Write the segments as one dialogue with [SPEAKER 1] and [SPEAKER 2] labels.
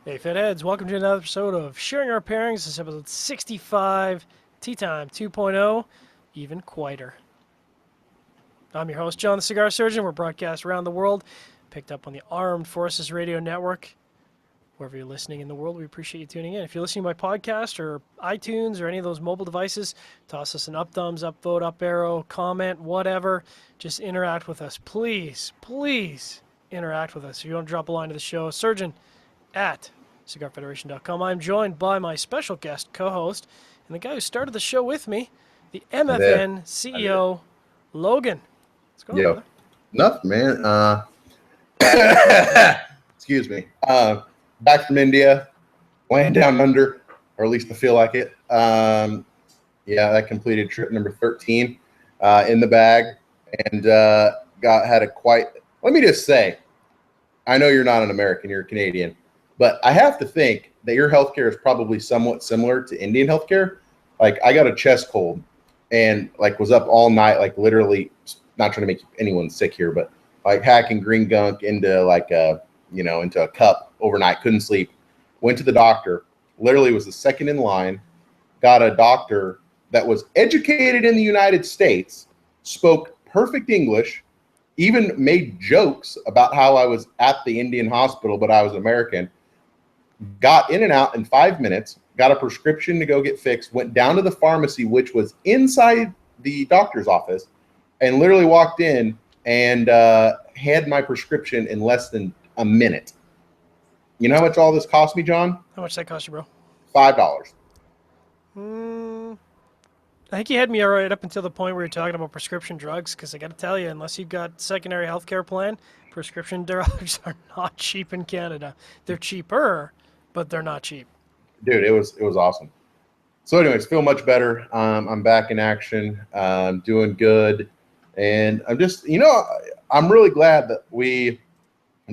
[SPEAKER 1] Hey, Fitheads, welcome to another episode of Sharing Our Pairings. This is episode 65, Tea Time 2.0, even quieter. I'm your host, John the Cigar Surgeon. We're broadcast around the world, picked up on the Armed Forces Radio Network. Wherever you're listening in the world, we appreciate you tuning in. If you're listening to my podcast or iTunes or any of those mobile devices, toss us an up thumbs, up vote, up arrow, comment, whatever. Just interact with us. Please interact with us. If you want to drop a line to the show, surgeon at cigarfederation.com. I'm joined by my special guest co-host and the guy who started the show with me, the MFNCEO Logan. What's going on, brother?
[SPEAKER 2] Nothing, man. Excuse me. Back from India, laying down under, or at least I feel like it. I completed trip number 13 in the bag, and had a quite. Let me just say, I know you're not an American, you're a Canadian, but I have to think that your healthcare is probably somewhat similar to Indian healthcare. Like, I got a chest cold, and was up all night, literally, not trying to make anyone sick here, but hacking green gunk into into a cup overnight, couldn't sleep, went to the doctor, literally was the second in line, got a doctor that was educated in the United States, spoke perfect English, even made jokes about how I was at the Indian hospital, but I was American, got in and out in 5 minutes, got a prescription to go get fixed, went down to the pharmacy, which was inside the doctor's office, and literally walked in and had my prescription in less than a minute. You know how much all this cost me, John?
[SPEAKER 1] How much that cost you, bro?
[SPEAKER 2] $5.
[SPEAKER 1] I think you had me all right up until the point where you're talking about prescription drugs, because I got to tell you, unless you've got secondary healthcare plan, prescription drugs are not cheap in Canada. They're cheaper, but they're not cheap.
[SPEAKER 2] Dude, it was awesome. So anyways, feel much better. I'm back in action, doing good. And I'm just, I'm really glad that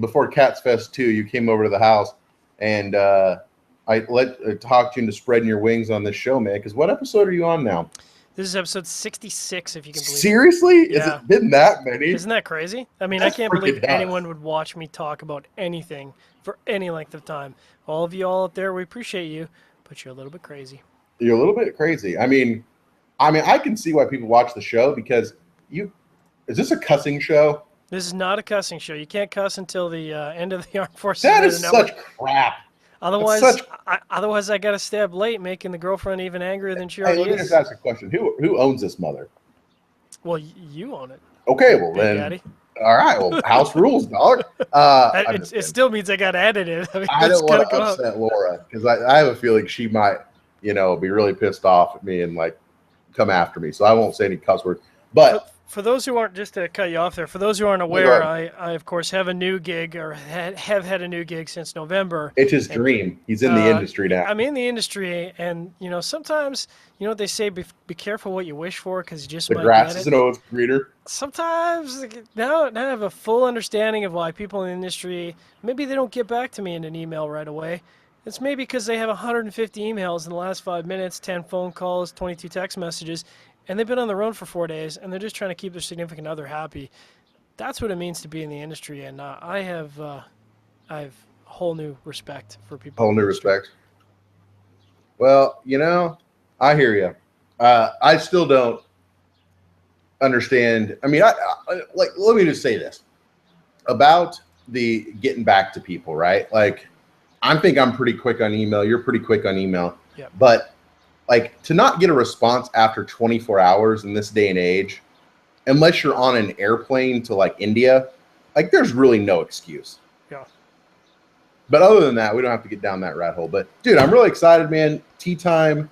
[SPEAKER 2] before Cats Fest 2, you came over to the house and I talked you into spreading your wings on this show, man. Because what episode are you on now?
[SPEAKER 1] This is episode 66, if you can believe it.
[SPEAKER 2] Seriously?
[SPEAKER 1] Yeah.
[SPEAKER 2] Has it been that many?
[SPEAKER 1] Isn't that crazy? I mean,
[SPEAKER 2] That's
[SPEAKER 1] I can't believe
[SPEAKER 2] freaking
[SPEAKER 1] anyone would watch me talk about anything for any length of time. All of you all out there, we appreciate you, but you're a little bit crazy.
[SPEAKER 2] You're a little bit crazy. I mean, I can see why people watch the show because is this a cussing show?
[SPEAKER 1] This is not a cussing show. You can't cuss until the end of the Armed Forces.
[SPEAKER 2] That is such crap.
[SPEAKER 1] Otherwise, I got to stay up late, making the girlfriend even angrier than she already is.
[SPEAKER 2] Let me just ask a question. Who owns this mother?
[SPEAKER 1] Well, you own it.
[SPEAKER 2] Okay, well
[SPEAKER 1] Big
[SPEAKER 2] then.
[SPEAKER 1] Daddy.
[SPEAKER 2] All right, well, house rules, dog.
[SPEAKER 1] It still means I got to edit it.
[SPEAKER 2] I don't want to upset Laura because I have a feeling she might, be really pissed off at me and come after me. So I won't say any cuss words. But
[SPEAKER 1] for those who aren't, just to cut you off there, for those who aren't aware, I of course have a new gig, or have had a new gig since November.
[SPEAKER 2] It's his dream. He's in the industry now.
[SPEAKER 1] I'm in the industry, and sometimes what they say: be careful what you wish for, because you just might get it.
[SPEAKER 2] The grass isn't always greener.
[SPEAKER 1] Sometimes now I have a full understanding of why people in the industry, maybe they don't get back to me in an email right away. It's maybe because they have 150 emails in the last 5 minutes, 10 phone calls, 22 text messages, and they've been on the road for 4 days, and they're just trying to keep their significant other happy. That's what it means to be in the industry, and I have a whole new respect for people.
[SPEAKER 2] Whole new respect. Well, I hear you. I still don't understand. I mean, let me just say this about the getting back to people, right? I think I'm pretty quick on email. You're pretty quick on email.
[SPEAKER 1] Yep.
[SPEAKER 2] But to not get a response after 24 hours in this day and age, unless you're on an airplane to India, there's really no excuse.
[SPEAKER 1] Yeah.
[SPEAKER 2] But other than that, we don't have to get down that rat hole. But dude, I'm really excited, man. Tea Time.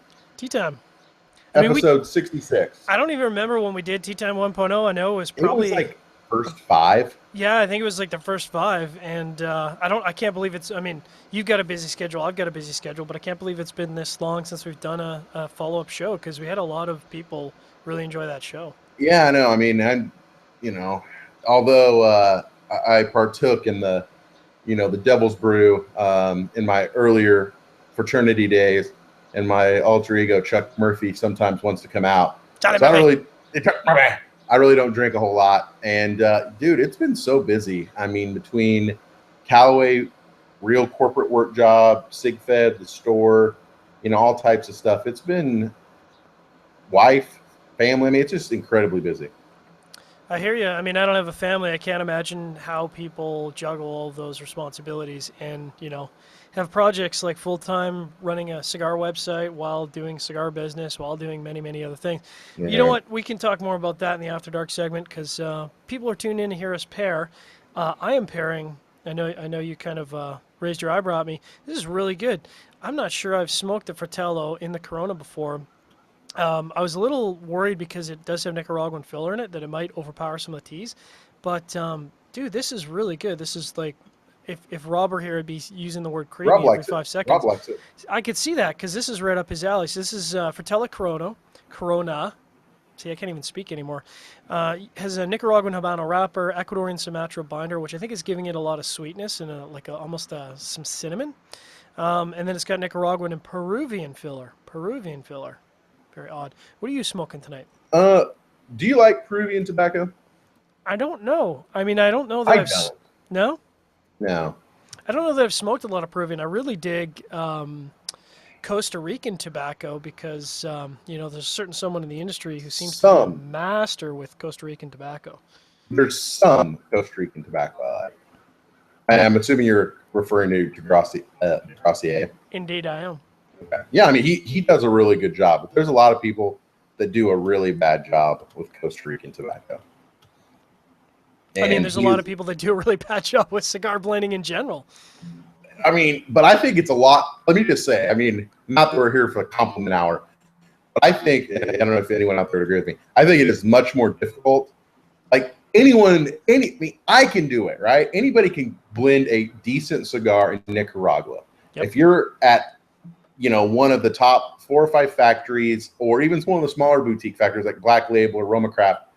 [SPEAKER 2] Episode 66.
[SPEAKER 1] I don't even remember when we did Tea Time 1.0. I know it was probably
[SPEAKER 2] first 5.
[SPEAKER 1] Yeah, I think it was the first 5, and I can't believe it's. I mean, you've got a busy schedule, I've got a busy schedule, but I can't believe it's been this long since we've done a follow-up show, because we had a lot of people really enjoy that show.
[SPEAKER 2] Yeah, I know. I mean, although I partook in the Devil's Brew in my earlier fraternity days, and my alter ego Chuck Murphy sometimes wants to come out. I really don't drink a whole lot. And, dude, it's been so busy. I mean, between Callaway real corporate work job, SigFed, the store, all types of stuff. It's been wife, family. I mean, it's just incredibly busy.
[SPEAKER 1] I hear you. I mean, I don't have a family. I can't imagine how people juggle all of those responsibilities and, have projects like full time running a cigar website while doing cigar business, while doing many, many other things. You know
[SPEAKER 2] Yeah.
[SPEAKER 1] what? We can talk more about that in the After Dark segment because people are tuned in to hear us pair. I am pairing. I know you kind of raised your eyebrow at me. This is really good. I'm not sure I've smoked the Fratello in the Corona before. I was a little worried because it does have Nicaraguan filler in it that it might overpower some of the teas. But dude, this is really good. This is like if Rob were here, I'd be using the word
[SPEAKER 2] Rob
[SPEAKER 1] creamy every
[SPEAKER 2] likes it.
[SPEAKER 1] 5 seconds.
[SPEAKER 2] Rob likes it.
[SPEAKER 1] I could see that because this is right up his alley. So this is Fratello Corona. Corona. See, I can't even speak anymore. Has a Nicaraguan Habano wrapper, Ecuadorian Sumatra binder, which I think is giving it a lot of sweetness and almost some cinnamon. And then it's got Nicaraguan and Peruvian filler. Peruvian filler. Very odd. What are you smoking tonight?
[SPEAKER 2] Do you like Peruvian tobacco?
[SPEAKER 1] I don't know. I mean, I don't know that
[SPEAKER 2] I
[SPEAKER 1] I've...
[SPEAKER 2] don't.
[SPEAKER 1] No?
[SPEAKER 2] No.
[SPEAKER 1] I don't know that I've smoked a lot of Peruvian. I really dig Costa Rican tobacco because, there's a certain someone in the industry who seems to be a master with Costa Rican tobacco.
[SPEAKER 2] There's some Costa Rican tobacco I like. I'm assuming you're referring to Gracier.
[SPEAKER 1] Indeed, I am.
[SPEAKER 2] Okay. Yeah, I mean, he does a really good job, but there's a lot of people that do a really bad job with Costa Rican tobacco.
[SPEAKER 1] I mean, there's a lot of people that do a really bad job with cigar blending in general.
[SPEAKER 2] I mean, but I think it's a lot. Let me just say, I mean, not that we're here for a compliment hour, but I think, I don't know if anyone out there would agree with me, I think it is much more difficult. Like I can do it, right? Anybody can blend a decent cigar in Nicaragua.
[SPEAKER 1] Yep.
[SPEAKER 2] If you're at, one of the top 4 or 5 factories, or even one of the smaller boutique factories like Black Label or Roma Craft,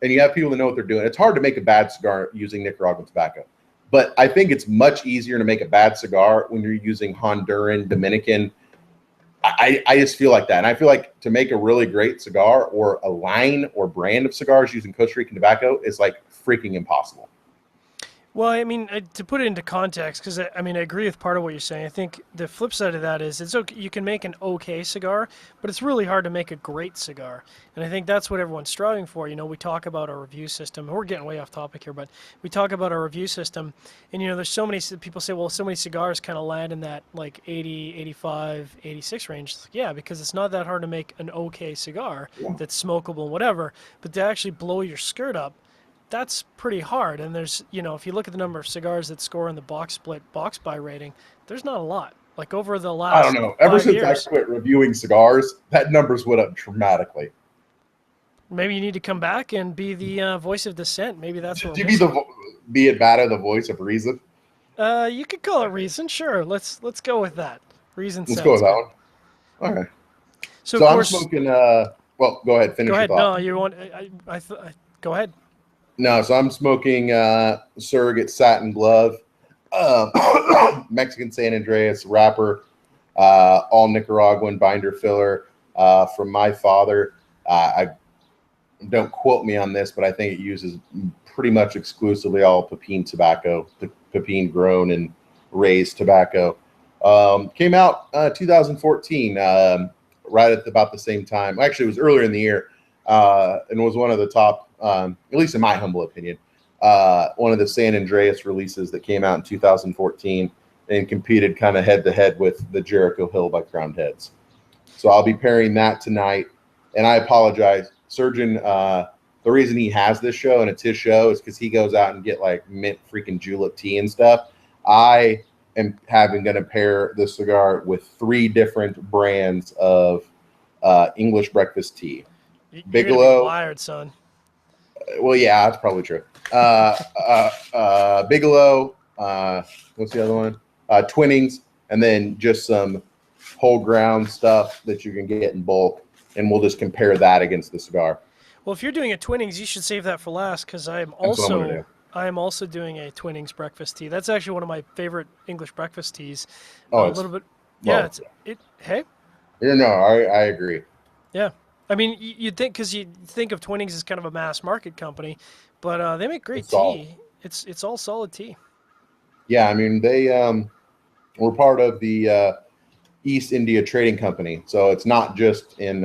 [SPEAKER 2] and you have people that know what they're doing, it's hard to make a bad cigar using Nicaraguan tobacco. But I think it's much easier to make a bad cigar when you're using Honduran, Dominican. I just feel like that. And I feel like to make a really great cigar or a line or brand of cigars using Costa Rican tobacco is like freaking impossible.
[SPEAKER 1] Well, I mean, to put it into context, because I mean, I agree with part of what you're saying. I think the flip side of that is it's okay. You can make an okay cigar, but it's really hard to make a great cigar. And I think that's what everyone's striving for. We talk about our review system. We're getting way off topic here, but we talk about our review system. And, there's so many people say, well, so many cigars kind of land in that like 80, 85, 86 range. Yeah, because it's not that hard to make an okay cigar that's smokable and whatever, but to actually blow your skirt up, that's pretty hard. And there's, if you look at the number of cigars that score in the box split box buy rating, there's not a lot. Like over the last,
[SPEAKER 2] I don't know. Ever since
[SPEAKER 1] years,
[SPEAKER 2] I quit reviewing cigars, that number's went up dramatically.
[SPEAKER 1] Maybe you need to come back and be the voice of dissent. Maybe that's what.
[SPEAKER 2] Do you be Advata the voice of reason?
[SPEAKER 1] You could call it reason. Sure. Let's go with that. Reason.
[SPEAKER 2] Let's go with that one. Okay. So of course, I'm smoking. Well, go ahead. Finish.
[SPEAKER 1] Go ahead.
[SPEAKER 2] Your thought.
[SPEAKER 1] No, you want. Go ahead.
[SPEAKER 2] No, so I'm smoking Surrogate Satin Glove, Mexican San Andreas wrapper, all Nicaraguan binder filler from my father. I don't quote me on this, but I think it uses pretty much exclusively all Pepin tobacco, Pepin grown and raised tobacco. Came out 2014, right at about the same time. Actually, it was earlier in the year, and was one of the top, at least in my humble opinion, one of the San Andreas releases that came out in 2014 and competed kind of head to head with the Jericho Hill by Crowned Heads. So I'll be pairing that tonight. And I apologize, Surgeon. The reason he has this show and it's his show is because he goes out and get like mint freaking julep tea and stuff. I am going to pair the cigar with 3 different brands of English breakfast tea. Bigelow,
[SPEAKER 1] be wired, son.
[SPEAKER 2] Well, yeah, that's probably true. Bigelow, what's the other one? Twinnings, and then just some whole ground stuff that you can get in bulk, and we'll just compare that against the cigar.
[SPEAKER 1] Well, if you're doing a Twinnings, you should save that for last because I am also doing a Twinnings breakfast tea. That's actually one of my favorite English breakfast teas.
[SPEAKER 2] Oh,
[SPEAKER 1] a little bit. Yeah, hey.
[SPEAKER 2] Yeah, no, I agree.
[SPEAKER 1] Yeah. I mean, you'd think because you think of Twinnings as kind of a mass market company, but they make great tea. It's all solid tea.
[SPEAKER 2] Yeah, I mean We're part of the East India Trading Company. So it's not just in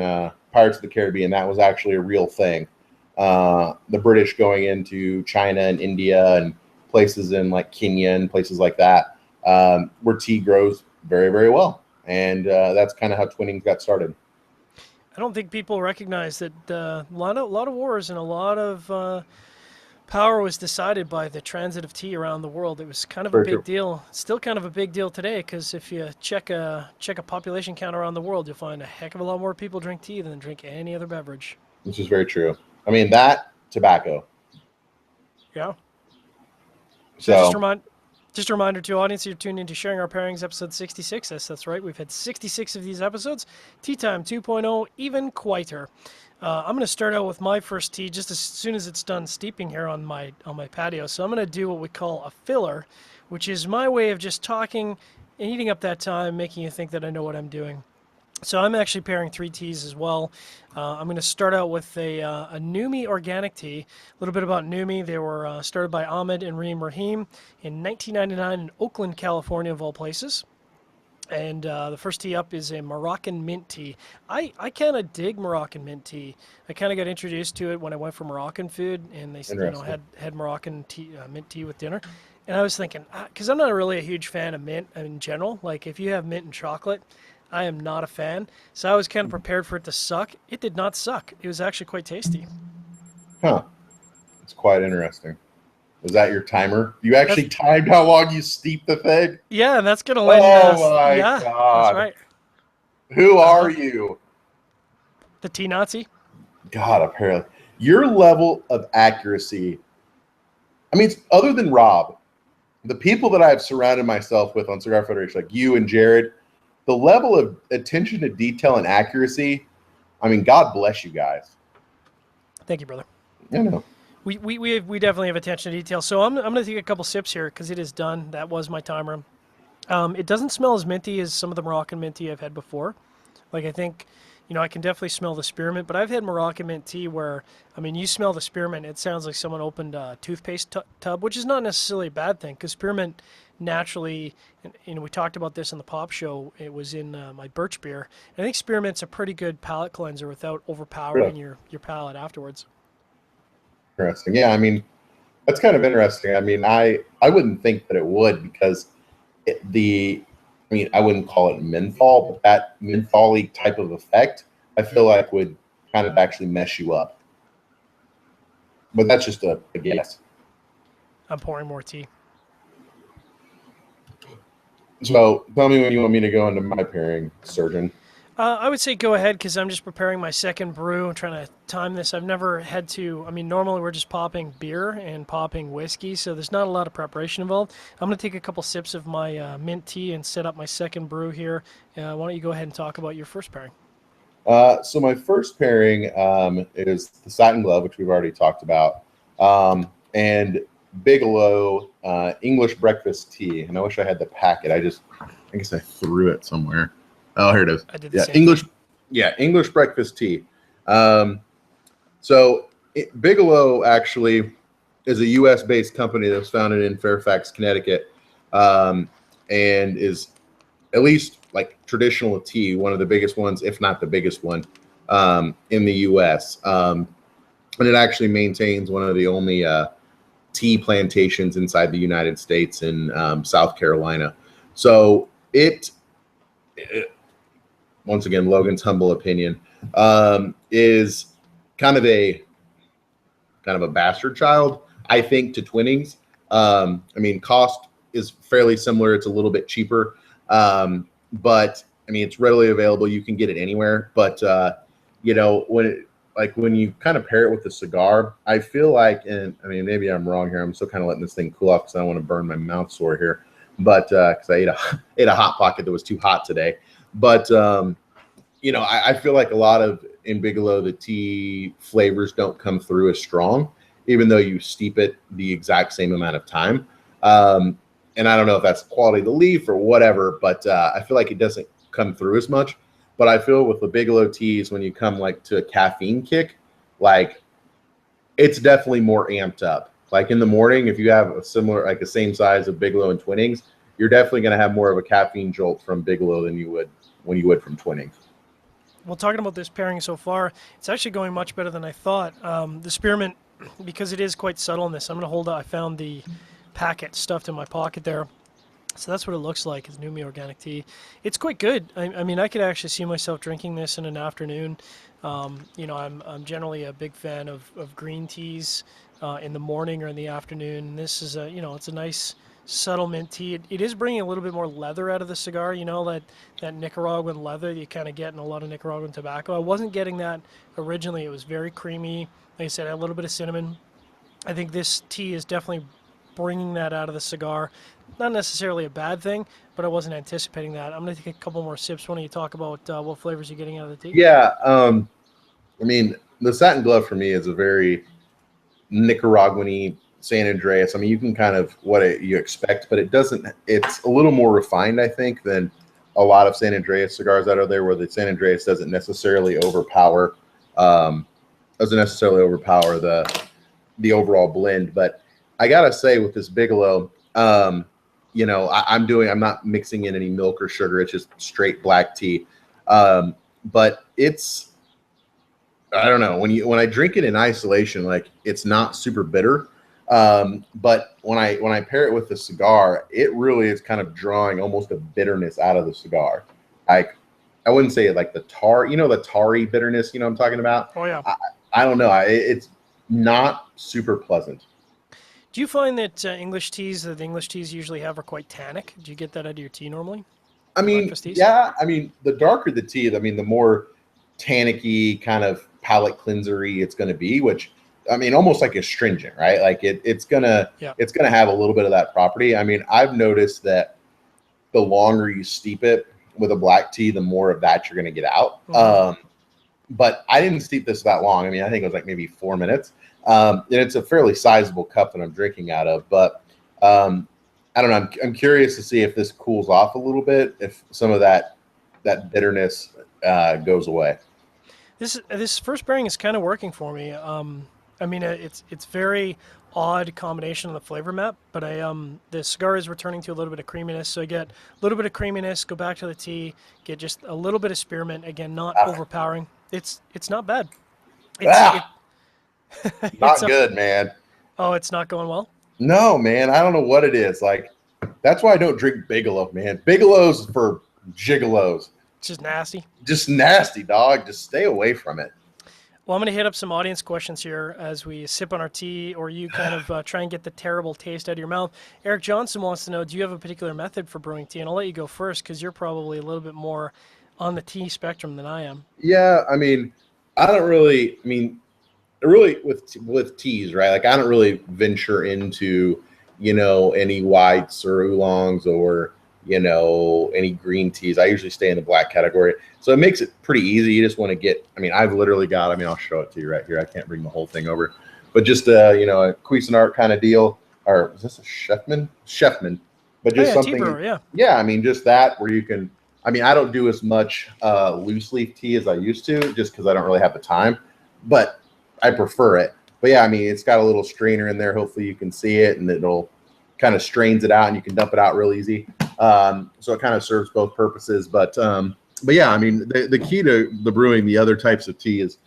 [SPEAKER 2] Pirates of the Caribbean. That was actually a real thing. The British going into China and India and places in like Kenya and places like that, where tea grows very, very well. And that's kind of how Twinnings got started.
[SPEAKER 1] I don't think people recognize that a lot of wars and a lot of power was decided by the transit of tea around the world. It was kind of a
[SPEAKER 2] Very
[SPEAKER 1] big
[SPEAKER 2] true.
[SPEAKER 1] deal. It's still kind of a big deal today because if you check a population count around the world, you'll find a heck of a lot more people drink tea than drink any other beverage.
[SPEAKER 2] This is very true. I mean, that tobacco.
[SPEAKER 1] Yeah. So
[SPEAKER 2] So
[SPEAKER 1] just a reminder to audience, you're tuned into Sharing Our Pairings, episode 66. Yes, that's right. We've had 66 of these episodes. Tea Time 2.0, even quieter. I'm going to start out with my first tea just as soon as it's done steeping here on my patio. So I'm going to do what we call a filler, which is my way of just talking and eating up that time, making you think that I know what I'm doing. So I'm actually pairing 3 teas as well. I'm going to start out with a Numi organic tea. A little bit about Numi. They were started by Ahmed and Reem Rahim in 1999 in Oakland, California, of all places. And the first tea up is a Moroccan mint tea. I kind of dig Moroccan mint tea. I kind of got introduced to it when I went for Moroccan food, and they
[SPEAKER 2] interesting.
[SPEAKER 1] had Moroccan tea, mint tea with dinner. And I was thinking, because I'm not really a huge fan of mint in general. Like if you have mint and chocolate, I am not a fan. So I was kind of prepared for it to suck. It did not suck. It was actually quite tasty.
[SPEAKER 2] Huh. It's quite interesting. Was that your timer? You
[SPEAKER 1] That's,
[SPEAKER 2] actually timed how long you steep the thing?
[SPEAKER 1] yeah, and that's gonna lend.
[SPEAKER 2] Oh my
[SPEAKER 1] Yeah, that's
[SPEAKER 2] God.
[SPEAKER 1] right.
[SPEAKER 2] Who
[SPEAKER 1] Uh
[SPEAKER 2] are
[SPEAKER 1] huh.
[SPEAKER 2] you?
[SPEAKER 1] The tea Nazi.
[SPEAKER 2] God, apparently. Your level of accuracy. I mean, other than Rob, the people that I've surrounded myself with on Cigar Federation, like you and Jared, the level of attention to detail and accuracy, I mean, God bless you guys.
[SPEAKER 1] Thank you, brother.
[SPEAKER 2] You know,
[SPEAKER 1] We definitely have attention to detail. So I'm going to take a couple sips here because it is done. That was my timer. It doesn't smell as minty as some of the Moroccan mint tea I've had before. Like I think, I can definitely smell the spearmint, but I've had Moroccan mint tea where, I mean, you smell the spearmint, it sounds like someone opened a toothpaste tub, which is not necessarily a bad thing because spearmint naturally, and we talked about this in the pop show, it was in my birch beer. And I think spearmint's a pretty good palate cleanser without overpowering
[SPEAKER 2] really
[SPEAKER 1] your palate afterwards.
[SPEAKER 2] interesting. Yeah, I mean, that's kind of interesting. I mean, I wouldn't think that it would because I mean, I wouldn't call it menthol, but that menthol-y type of effect, I feel like would kind of actually mess you up. But that's just a guess.
[SPEAKER 1] I'm pouring more tea.
[SPEAKER 2] So tell me when you want me to go into my pairing, surgeon.
[SPEAKER 1] I would say go ahead because I'm just preparing my second brew. I'm trying to time this. I've never had to. I mean, normally we're just popping beer and popping whiskey, so there's not a lot of preparation involved. I'm going to take a couple sips of my mint tea and set up my second brew here. Why don't you go ahead and talk about your first pairing?
[SPEAKER 2] So my first pairing is the Satin Glove, which we've already talked about, and Bigelow English Breakfast Tea. And I wish I had the packet. I guess I threw it somewhere. Oh, here it is.
[SPEAKER 1] I did the
[SPEAKER 2] Yeah,
[SPEAKER 1] same
[SPEAKER 2] English.
[SPEAKER 1] thing.
[SPEAKER 2] Yeah, English Breakfast Tea. Bigelow actually is a U.S. based company that was founded in Fairfax, Connecticut, and is at least like traditional tea, one of the biggest ones, if not the biggest one, in the U.S. And it actually maintains one of the only tea plantations inside the United States in South Carolina. So it once again, Logan's humble opinion, is kind of a bastard child, I think, to Twinnings. I mean, cost is fairly similar. It's a little bit cheaper, but I mean, it's readily available. You can get it anywhere. But when you kind of pair it with the cigar, I feel like, and I mean, maybe I'm wrong here. I'm still kind of letting this thing cool off because I don't want to burn my mouth sore here. But because I ate a hot pocket that was too hot today. But I feel like a lot of in Bigelow, the tea flavors don't come through as strong, even though you steep it the exact same amount of time. And I don't know if that's the quality of the leaf or whatever, but I feel like it doesn't come through as much. But I feel with the Bigelow teas, when you come like to a caffeine kick, like it's definitely more amped up. Like in the morning, if you have a similar, like the same size of Bigelow and Twinnings, you're definitely going to have more of a caffeine jolt from Bigelow than you would from Twinings.
[SPEAKER 1] Well, talking about this pairing so far, it's actually going much better than I thought. The spearmint, because it is quite subtle in this, I'm going to hold it. I found the packet stuffed in my pocket there. So that's what it looks like. It's Numi Organic Tea. It's quite good. I mean, I could actually see myself drinking this in an afternoon. I'm generally a big fan of green teas in the morning or in the afternoon. This is it's a nice subtle mint tea. It is bringing a little bit more leather out of the cigar. That Nicaraguan leather that you kind of get in a lot of Nicaraguan tobacco. I wasn't getting that originally. It was very creamy. Like I said, a little bit of cinnamon. I think this tea is definitely bringing that out of the cigar. Not necessarily a bad thing, but I wasn't anticipating that. I'm going to take a couple more sips. Why don't you talk about what flavors you're getting out of the tea?
[SPEAKER 2] Yeah, I mean, the Satin Glove for me is a very Nicaraguan-y San Andreas. I mean, you can kind of you expect, but it's a little more refined, I think, than a lot of San Andreas cigars that are there, where the San Andreas doesn't necessarily overpower the overall blend. But I gotta say, with this Bigelow, I'm not mixing in any milk or sugar. It's just straight black tea. But I don't know, when I drink it in isolation, like, it's not super bitter. But when I pair it with the cigar, it really is kind of drawing almost a bitterness out of the cigar. Like, I wouldn't say like the the tarry bitterness, I'm talking about.
[SPEAKER 1] Oh yeah.
[SPEAKER 2] I don't know. It's not super pleasant.
[SPEAKER 1] Do you find that the English teas usually have are quite tannic? Do you get that out of your tea normally?
[SPEAKER 2] I mean, yeah. I mean, the darker the tea, I mean, the more tannicky, kind of palate cleansery it's going to be, which, I mean, almost like astringent, right? Like it's gonna have a little bit of that property. I mean, I've noticed that the longer you steep it with a black tea, the more of that you're going to get out. Mm-hmm. But I didn't steep this that long. I mean, I think it was like maybe 4 minutes. And it's a fairly sizable cup that I'm drinking out of. But I don't know. I'm curious to see if this cools off a little bit, if some of that bitterness goes away.
[SPEAKER 1] This first pairing is kind of working for me. I mean, it's very odd combination on the flavor map, but the cigar is returning to a little bit of creaminess, so I get a little bit of creaminess, go back to the tea, get just a little bit of spearmint, again, not overpowering. It's not bad.
[SPEAKER 2] Not good, man.
[SPEAKER 1] Oh, it's not going well?
[SPEAKER 2] No, man, I don't know what it is. Like, that's why I don't drink Bigelow, man. Bigelow's for gigolos.
[SPEAKER 1] It's just nasty.
[SPEAKER 2] Just nasty, dog. Just stay away from it.
[SPEAKER 1] Well, I'm going to hit up some audience questions here as we sip on our tea, or you kind of try and get the terrible taste out of your mouth. Eric Johnson wants to know, do you have a particular method for brewing tea? And I'll let you go first because you're probably a little bit more on the tea spectrum than I am.
[SPEAKER 2] Yeah, I mean, with teas, right? Like, I don't really venture into, any whites or oolongs or, any green teas. I usually stay in the black category. So it makes it pretty easy. You just want to get, I've literally got, I'll show it to you right here. I can't bring the whole thing over, but just a Cuisinart kind of deal. Or is this a Chefman? But just something.
[SPEAKER 1] Tea brewer, yeah.
[SPEAKER 2] Yeah. Just that where you can, I don't do as much loose leaf tea as I used to, just because I don't really have the time, but I prefer it. But yeah, it's got a little strainer in there. Hopefully you can see it, and it'll kind of strains it out, and you can dump it out real easy. So it kind of serves both purposes. But yeah, the key to the brewing the other types of tea is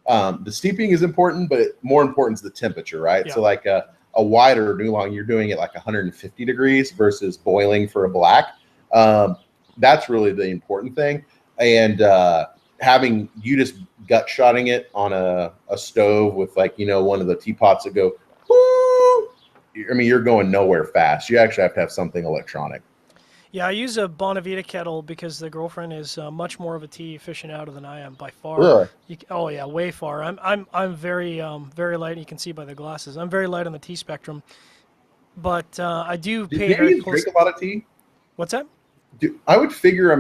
[SPEAKER 2] the steeping is important, but more important is the temperature, right? Yeah. So like a white or an oolong, you're doing it like 150 degrees versus boiling for a black. That's really the important thing. And having you just gut shotting it on a stove with one of the teapots that go, whoo, you're going nowhere fast. You actually have to have something electronic.
[SPEAKER 1] Yeah, I use a Bonavita kettle because the girlfriend is much more of a tea aficionado than I am by far.
[SPEAKER 2] Really?
[SPEAKER 1] Oh yeah, way far. I'm very very light. You can see by the glasses. I'm very light on the tea spectrum, but I do pay very close.
[SPEAKER 2] Drink a lot of tea?
[SPEAKER 1] What's that?
[SPEAKER 2] I would figure.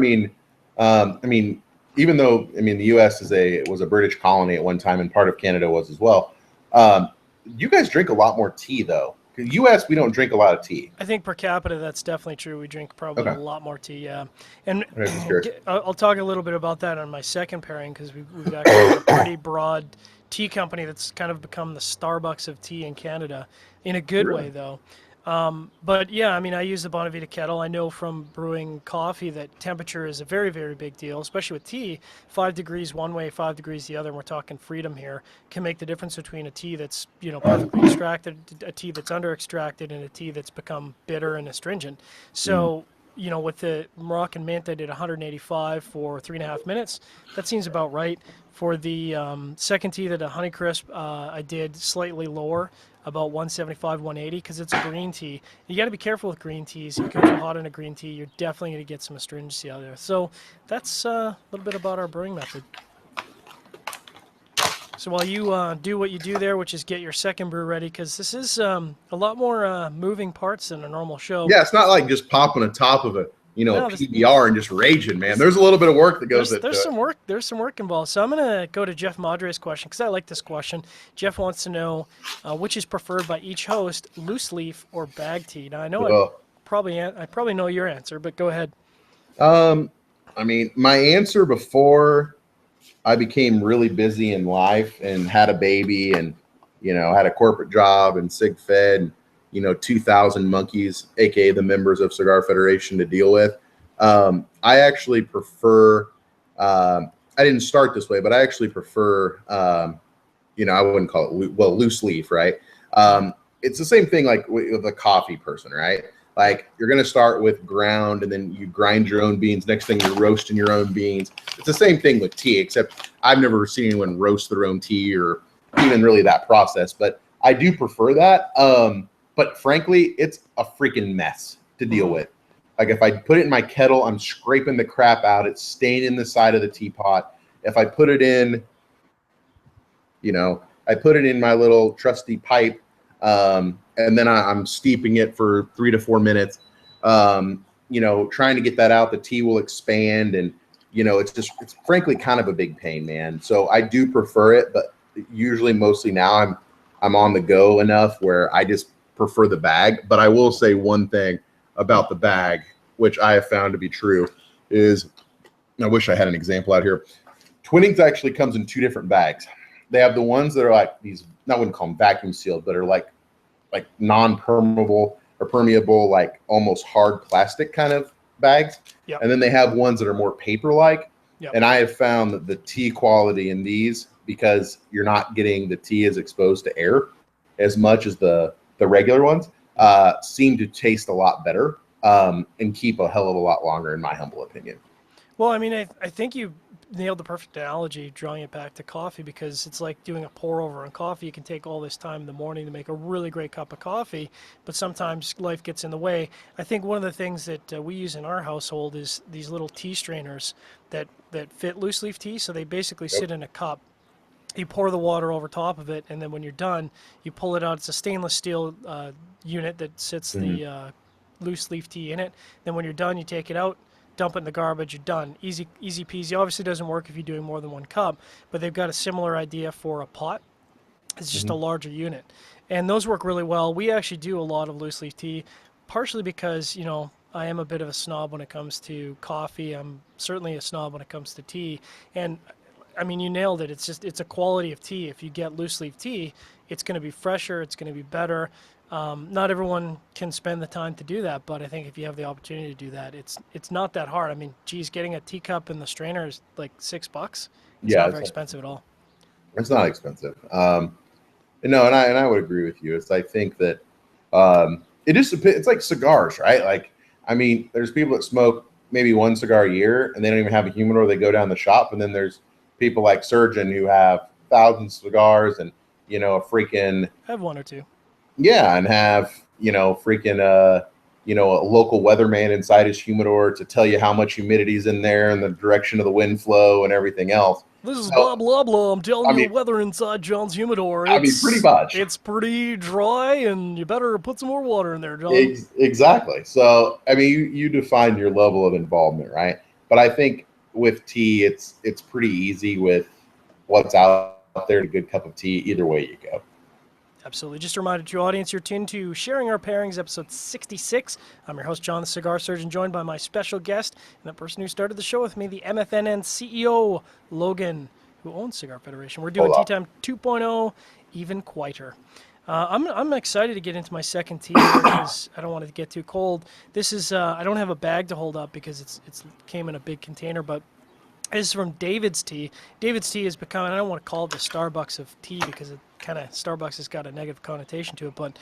[SPEAKER 2] Even though the U.S. was a British colony at one time, and part of Canada was as well. You guys drink a lot more tea, though. In the U.S., we don't drink a lot of tea.
[SPEAKER 1] I think per capita, that's definitely true. We drink probably a lot more tea, yeah. And
[SPEAKER 2] okay,
[SPEAKER 1] I'll talk a little bit about that on my second pairing, because we've actually got a pretty broad tea company that's kind of become the Starbucks of tea in Canada, in a good way, though. But yeah, I mean, I use the Bonavita kettle. I know from brewing coffee that temperature is a very, very big deal, especially with tea. 5 degrees one way, 5 degrees the other, and we're talking freedom here, can make the difference between a tea that's, perfectly extracted, a tea that's under extracted, and a tea that's become bitter and astringent.
[SPEAKER 2] Mm.
[SPEAKER 1] So, with the Moroccan mint, I did 185 for 3.5 minutes. That seems about right. For the second tea, that a Honeycrisp, I did slightly lower, about 175, 180, because it's a green tea. You got to be careful with green teas. If you go too hot in a green tea, you're definitely going to get some astringency out there. So that's a little bit about our brewing method. So while you do what you do there, which is get your second brew ready, because this is a lot more moving parts than a normal show.
[SPEAKER 2] Yeah, it's not like just popping on top of a
[SPEAKER 1] No,
[SPEAKER 2] a PBR and just raging, man. There's a little bit of work that goes into
[SPEAKER 1] there's
[SPEAKER 2] it.
[SPEAKER 1] some work. There's some work involved. So I'm gonna go to Jeff Madre's question because I like this question. Jeff wants to know which is preferred by each host, loose leaf or bag tea. Now I know
[SPEAKER 2] Well,
[SPEAKER 1] I probably know your answer, but go ahead.
[SPEAKER 2] I mean, my answer before I became really busy in life and had a baby and, had a corporate job and sig fed, 2,000 monkeys, aka the members of Cigar Federation, to deal with. I actually prefer. I didn't start this way, but I actually prefer. I wouldn't call it loose leaf, right? It's the same thing like with a coffee person, right? Like you're going to start with ground and then you grind your own beans. Next thing you're roasting your own beans. It's the same thing with tea, except I've never seen anyone roast their own tea or even really that process. But I do prefer that. But frankly, it's a freaking mess to deal with. Like if I put it in my kettle, I'm scraping the crap out. It's staining the side of the teapot. If I put it in, I put it in my little trusty pipe, and then I'm steeping it for 3 to 4 minutes. Trying to get that out, the tea will expand, and it's frankly kind of a big pain, man. So I do prefer it, but usually, mostly now, I'm on the go enough where I just prefer the bag. But I will say one thing about the bag, which I have found to be true, is I wish I had an example out here. Twinnings actually comes in 2 different bags. They have the ones that are like these, I wouldn't call them vacuum sealed, but are like non-permeable or permeable, like almost hard plastic kind of bags.
[SPEAKER 1] Yep.
[SPEAKER 2] And then they have ones that are more paper-like.
[SPEAKER 1] Yep.
[SPEAKER 2] And I have found that the tea quality in these, because you're not getting the tea as exposed to air as much as the regular ones, seem to taste a lot better and keep a hell of a lot longer, in my humble opinion.
[SPEAKER 1] Well, I mean, I think you nailed the perfect analogy, drawing it back to coffee, because it's like doing a pour over on coffee. You can take all this time in the morning to make a really great cup of coffee, but sometimes life gets in the way. I think one of the things that we use in our household is these little tea strainers that fit loose leaf tea. So they basically sit in a cup. You pour the water over top of it, and then when you're done, you pull it out. It's a stainless steel unit that sits the loose leaf tea in it. Then when you're done, you take it out, dump it in the garbage, you're done. Easy peasy. Obviously doesn't work if you're doing more than one cup, but they've got a similar idea for a pot. It's just a larger unit. And those work really well. We actually do a lot of loose leaf tea, partially because, I am a bit of a snob when it comes to coffee. I'm certainly a snob when it comes to tea. And I mean, you nailed it. It's a quality of tea. If you get loose leaf tea, it's going to be fresher. It's going to be better. Not everyone can spend the time to do that, but I think if you have the opportunity to do that, it's not that hard. I mean, geez, getting a teacup and the strainer is like $6. It's not very expensive at all.
[SPEAKER 2] It's not expensive. And I would agree with you. I think that it just it's like cigars, right? Like, I mean, there's people that smoke maybe one cigar a year and they don't even have a humidor. They go down the shop, and then there's people like Surgeon who have thousands of cigars and a freaking
[SPEAKER 1] I have one or two.
[SPEAKER 2] Yeah, and have freaking a local weatherman inside his humidor to tell you how much humidity's in there and the direction of the wind flow and everything else.
[SPEAKER 1] This is blah blah blah. I'm telling you the weather inside John's humidor.
[SPEAKER 2] Pretty much.
[SPEAKER 1] It's pretty dry, and you better put some more water in there, John.
[SPEAKER 2] Exactly. So I mean, you define your level of involvement, right? But I think with tea, it's pretty easy with what's out there. A good cup of tea, either way you go.
[SPEAKER 1] Absolutely. Just a reminder to your audience, you're tuned to Sharing Our Pairings, episode 66. I'm your host, John the Cigar Surgeon, joined by my special guest and the person who started the show with me, the MFNCEO Logan, who owns Cigar Federation. We're doing Tea Time 2.0, even quieter. I'm excited to get into my second tea here because I don't want it to get too cold. This is I don't have a bag to hold up because it's came in a big container, but this is from David's Tea. David's Tea has become, and I don't want to call it the Starbucks of tea because it kind of, Starbucks has got a negative connotation to it, but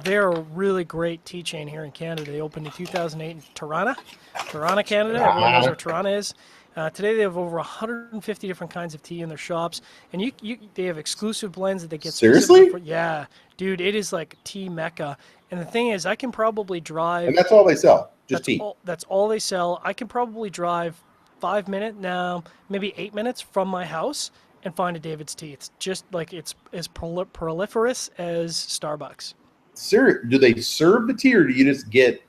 [SPEAKER 1] they're a really great tea chain here in Canada. They opened in 2008 in Toronto, Canada. Everyone knows where Toronto is. Today they have over 150 different kinds of tea in their shops, and they have exclusive blends that they get
[SPEAKER 2] Seriously?
[SPEAKER 1] for. Yeah, dude, it is like tea mecca. And the thing is, I can probably drive.
[SPEAKER 2] And that's all they sell, just
[SPEAKER 1] That's
[SPEAKER 2] tea.
[SPEAKER 1] all. That's all they sell. I can probably drive 5 minutes now, maybe 8 minutes from my house, and find a David's Tea. It's just like it's as proliferous as Starbucks.
[SPEAKER 2] Do they serve the tea, or do you just get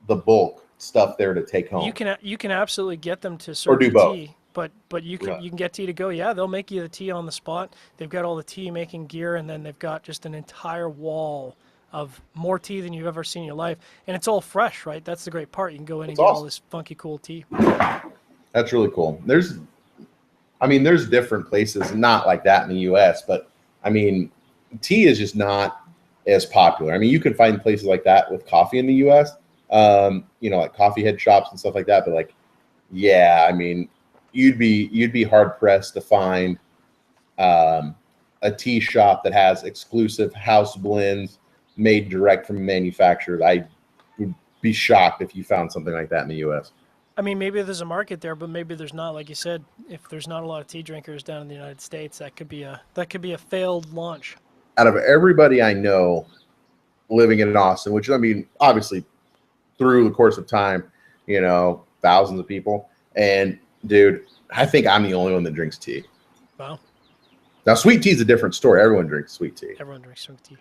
[SPEAKER 2] the bulk stuff there to take home?
[SPEAKER 1] You can absolutely get them to
[SPEAKER 2] Or
[SPEAKER 1] serve
[SPEAKER 2] do
[SPEAKER 1] the
[SPEAKER 2] both?
[SPEAKER 1] tea, but you
[SPEAKER 2] Right.
[SPEAKER 1] can get tea to go. Yeah, they'll make you the tea on the spot. They've got all the tea making gear, and then they've got just an entire wall of more tea than you've ever seen in your life, and it's all fresh, right? That's the great part. You can go in and
[SPEAKER 2] That's
[SPEAKER 1] get all
[SPEAKER 2] awesome.
[SPEAKER 1] this funky cool tea.
[SPEAKER 2] That's really cool. There's different places, not like that in the U.S., but I mean, tea is just not as popular. I mean, you can find places like that with coffee in the U.S., like coffee head shops and stuff like that. But like, yeah, I mean, you'd be hard pressed to find a tea shop that has exclusive house blends made direct from manufacturers. I would be shocked if you found something like that in the U.S.
[SPEAKER 1] I mean, maybe there's a market there, but maybe there's not. Like you said, if there's not a lot of tea drinkers down in the United States, that could be a failed launch.
[SPEAKER 2] Out of everybody I know living in Austin, which I mean, obviously through the course of time, thousands of people. And dude, I think I'm the only one that drinks tea.
[SPEAKER 1] Wow,
[SPEAKER 2] Now, sweet tea is a different story. Everyone drinks sweet tea.
[SPEAKER 1] everyone drinks some tea.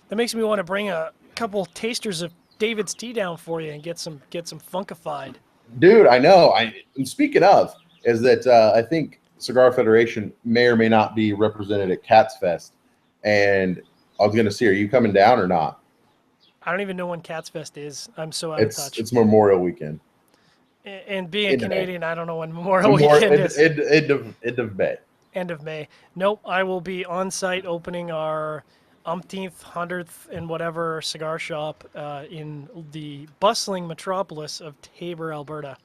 [SPEAKER 1] That makes me want to bring a couple tasters of David's tea down for you and get some funkified.
[SPEAKER 2] Dude, I know. And speaking of, is that I think Cigar Federation may or may not be represented at Cats Fest. And I was going to see, are you coming down or not?
[SPEAKER 1] I don't even know when Cats Fest is. I'm so out of touch.
[SPEAKER 2] It's Memorial Weekend.
[SPEAKER 1] And being a
[SPEAKER 2] End of May.
[SPEAKER 1] Canadian, I don't know when Memorial Weekend is.
[SPEAKER 2] End of May.
[SPEAKER 1] End of May. Nope, I will be on site opening our umpteenth, hundredth, and whatever cigar shop in the bustling metropolis of Tabor, Alberta.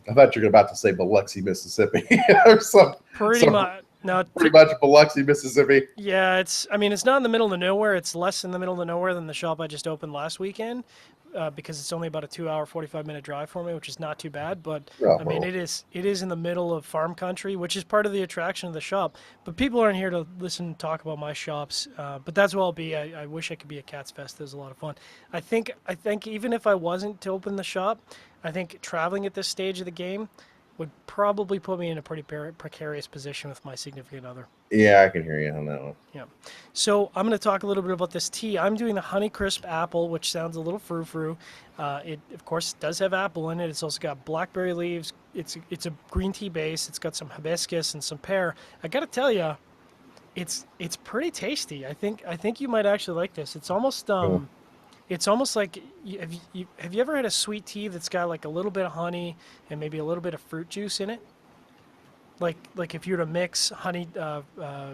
[SPEAKER 2] I thought you were about to say Biloxi, Mississippi, or some
[SPEAKER 1] Pretty much. No,
[SPEAKER 2] pretty much Biloxi, Mississippi.
[SPEAKER 1] yeah, it's. I mean, it's not in the middle of nowhere. It's less in the middle of nowhere than the shop I just opened last weekend, because it's only about a 2-hour, 45-minute drive for me, which is not too bad. But
[SPEAKER 2] Oh,
[SPEAKER 1] I mean,
[SPEAKER 2] well.
[SPEAKER 1] it is in the middle of farm country, which is part of the attraction of the shop. But people aren't here to listen and talk about my shops. But that's where I'll be. I wish I could be at Cats Fest. It was a lot of fun. I think even if I wasn't to open the shop, I think traveling at this stage of the game would probably put me in a pretty precarious position with my significant other.
[SPEAKER 2] Yeah, I can hear you on that one.
[SPEAKER 1] Yeah. So I'm going to talk a little bit about this tea. I'm doing the Honeycrisp Apple, which sounds a little frou-frou. It, of course, does have apple in it. It's also got blackberry leaves. It's a green tea base. It's got some hibiscus and some pear. I got to tell you, it's pretty tasty. I think you might actually like this. It's almost
[SPEAKER 2] Cool.
[SPEAKER 1] it's almost like have you ever had a sweet tea that's got like a little bit of honey and maybe a little bit of fruit juice in it? Like if you were to mix honey